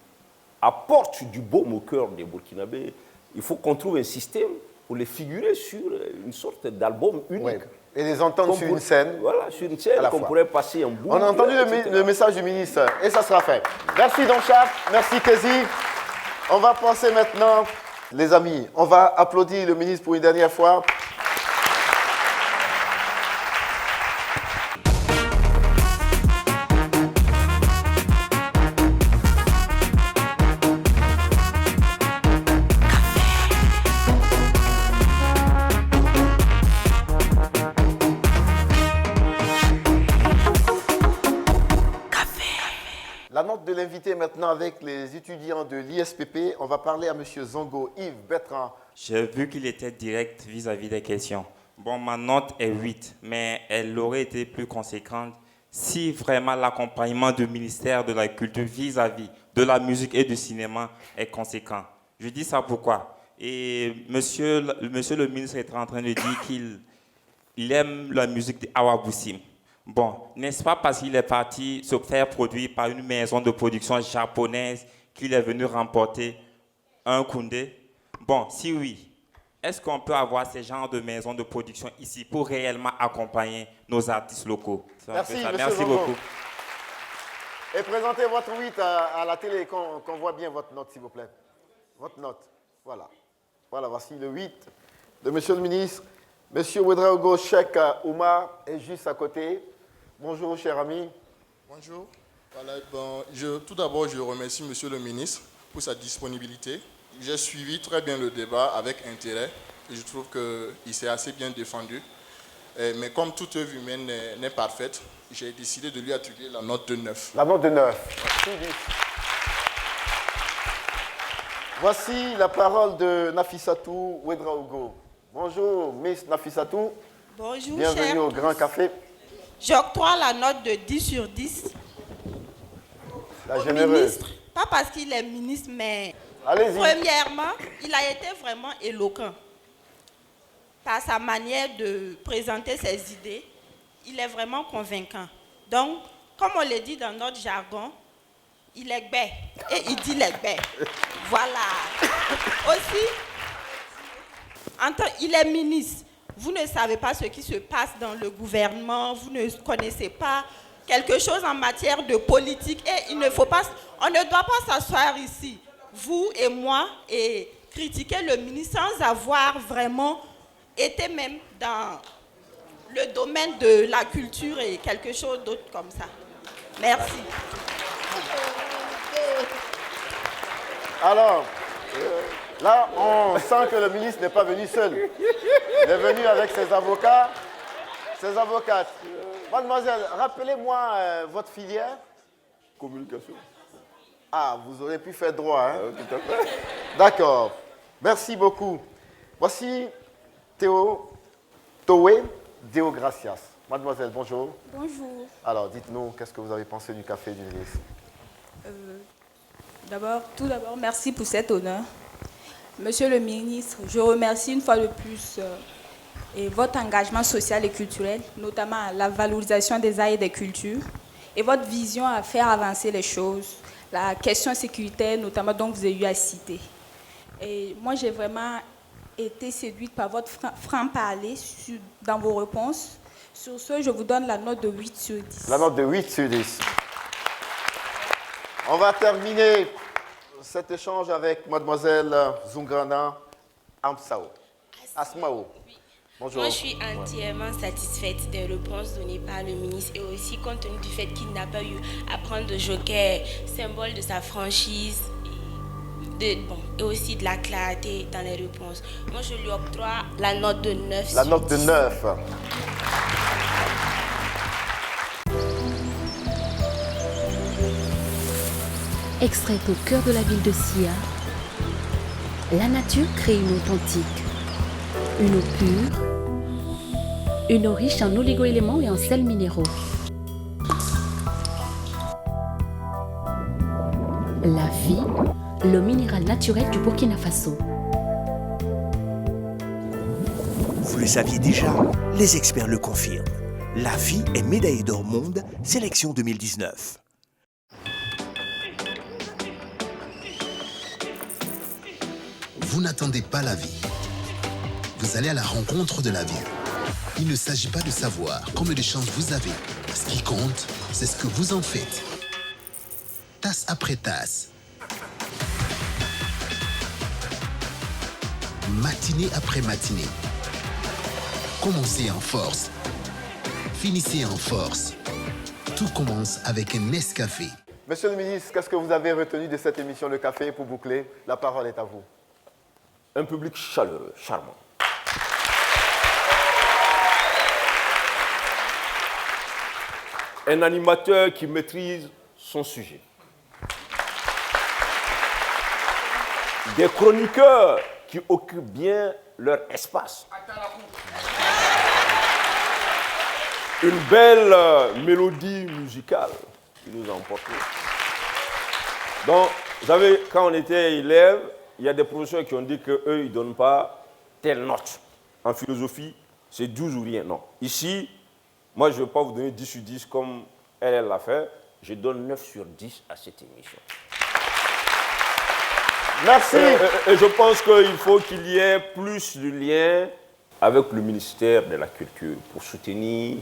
apportent du baume au cœur des Burkinabés. Il faut qu'on trouve un système pour les figurer sur une sorte d'album unique. Ouais. Et les entendre sur une scène. Voilà, sur une scène qu'on pourrait passer en bout. On a entendu le message du ministre et ça sera fait. Merci Don Chap, merci Kézi. On va passer maintenant, les amis, on va applaudir le ministre pour une dernière fois. La note de l'invité maintenant avec les étudiants de l'ISPP. On va parler à M. Zongo Yves Bertrand. J'ai vu qu'il était direct vis-à-vis des questions. Bon, ma note est 8, mais elle aurait été plus conséquente si vraiment l'accompagnement du ministère de la Culture vis-à-vis de la musique et du cinéma est conséquent. Je dis ça pourquoi? Et monsieur le ministre est en train de dire qu'il aime la musique d'Awa Boussim. Bon, n'est-ce pas parce qu'il est parti se faire produire par une maison de production japonaise qu'il est venu remporter un Koundé? Bon, si oui, est-ce qu'on peut avoir ces genres de maisons de production ici pour réellement accompagner nos artistes locaux? Merci, Merci beaucoup. Et présentez votre 8 à la télé, qu'on voit bien votre note, s'il vous plaît. Votre note, voilà. Voilà, voici le 8 de Monsieur le ministre. Monsieur Ouedraogo Cheikh Oumar est juste à côté. Bonjour, cher ami. Bonjour. Voilà, bon, tout d'abord, je remercie Monsieur le ministre pour sa disponibilité. J'ai suivi très bien le débat avec intérêt et je trouve qu'il s'est assez bien défendu. Mais comme toute œuvre humaine n'est parfaite, j'ai décidé de lui attribuer la note de 9. La note de 9. Voici la parole de Nafissatou Ouedraogo. Bonjour, Miss Nafissatou. Bonjour, bienvenue au Grand Café. J'octroie la note de 10 sur 10 la au généreuse. Ministre, pas parce qu'il est ministre, mais allez-y. Premièrement, il a été vraiment éloquent par sa manière de présenter ses idées. Il est vraiment convaincant. Donc, comme on le dit dans notre jargon, il est bête et il dit les bêtes. Voilà. Aussi, il est ministre. Vous ne savez pas ce qui se passe dans le gouvernement, vous ne connaissez pas quelque chose en matière de politique et on ne doit pas s'asseoir ici, vous et moi, et critiquer le ministre sans avoir vraiment été même dans le domaine de la culture et quelque chose d'autre comme ça. Merci. Alors, là, on sent que le ministre n'est pas venu seul. Il est venu avec ses avocats, ses avocates. Mademoiselle, rappelez-moi votre filière. Communication. Ah, vous aurez pu faire droit, hein? Tout à fait. D'accord. Merci beaucoup. Voici Toé Deogracias. Mademoiselle, bonjour. Bonjour. Alors, dites-nous, qu'est-ce que vous avez pensé du café du ministre? Tout d'abord, merci pour cet honneur. Monsieur le ministre, je remercie une fois de plus votre engagement social et culturel, notamment la valorisation des arts et des cultures, et votre vision à faire avancer les choses, la question sécuritaire, notamment, dont vous avez eu à citer. Et moi, j'ai vraiment été séduite par votre franc-parler dans vos réponses. Sur ce, je vous donne la note de 8 sur 10. La note de 8 sur 10. On va terminer cet échange avec mademoiselle Zungrana Asmao. Bonjour. Moi, je suis entièrement satisfaite des réponses données par le ministre et aussi compte tenu du fait qu'il n'a pas eu à prendre de joker, symbole de sa franchise et aussi de la clarté dans les réponses. Moi, je lui octroie la note de 9. La note de 9. Extraite au cœur de la ville de Sia, la nature crée une eau authentique, une eau pure, une eau riche en oligo-éléments et en sels minéraux. La vie, l'eau minérale naturelle du Burkina Faso. Vous le saviez déjà, les experts le confirment. La vie est médaillée d'or monde, sélection 2019. Vous n'attendez pas la vie. Vous allez à la rencontre de la vie. Il ne s'agit pas de savoir combien de chances vous avez. Ce qui compte, c'est ce que vous en faites. Tasse après tasse. Matinée après matinée. Commencez en force. Finissez en force. Tout commence avec un Nescafé. Monsieur le ministre, qu'est-ce que vous avez retenu de cette émission Le Café pour boucler? La parole est à vous. Un public chaleureux, charmant. Un animateur qui maîtrise son sujet. Des chroniqueurs qui occupent bien leur espace. une belle mélodie musicale qui nous a emportés. Donc, vous savez, quand on était élève, il y a des professeurs qui ont dit qu'eux, ils ne donnent pas telle note. En philosophie, c'est 12 ou rien. Non. Ici, moi, je ne vais pas vous donner 10 sur 10 comme elle l'a fait. Je donne 9 sur 10 à cette émission. Merci. Et je pense qu'il faut qu'il y ait plus de liens avec le ministère de la Culture pour soutenir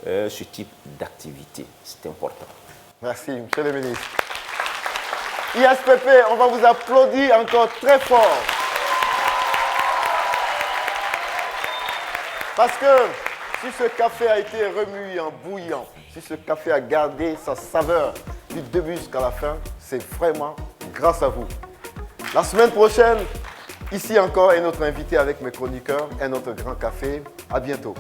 ce type d'activité. C'est important. Merci, monsieur le ministre. ISPP, on va vous applaudir encore très fort. Parce que si ce café a été remué en bouillant, si ce café a gardé sa saveur du début jusqu'à la fin, c'est vraiment grâce à vous. La semaine prochaine, ici encore, un autre invité avec mes chroniqueurs, un autre grand café. À bientôt.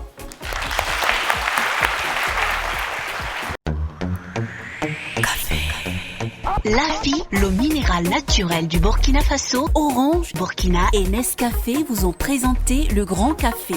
La vie, l'eau minérale naturelle du Burkina Faso, Orange, Burkina et Nescafé vous ont présenté le Grand Café.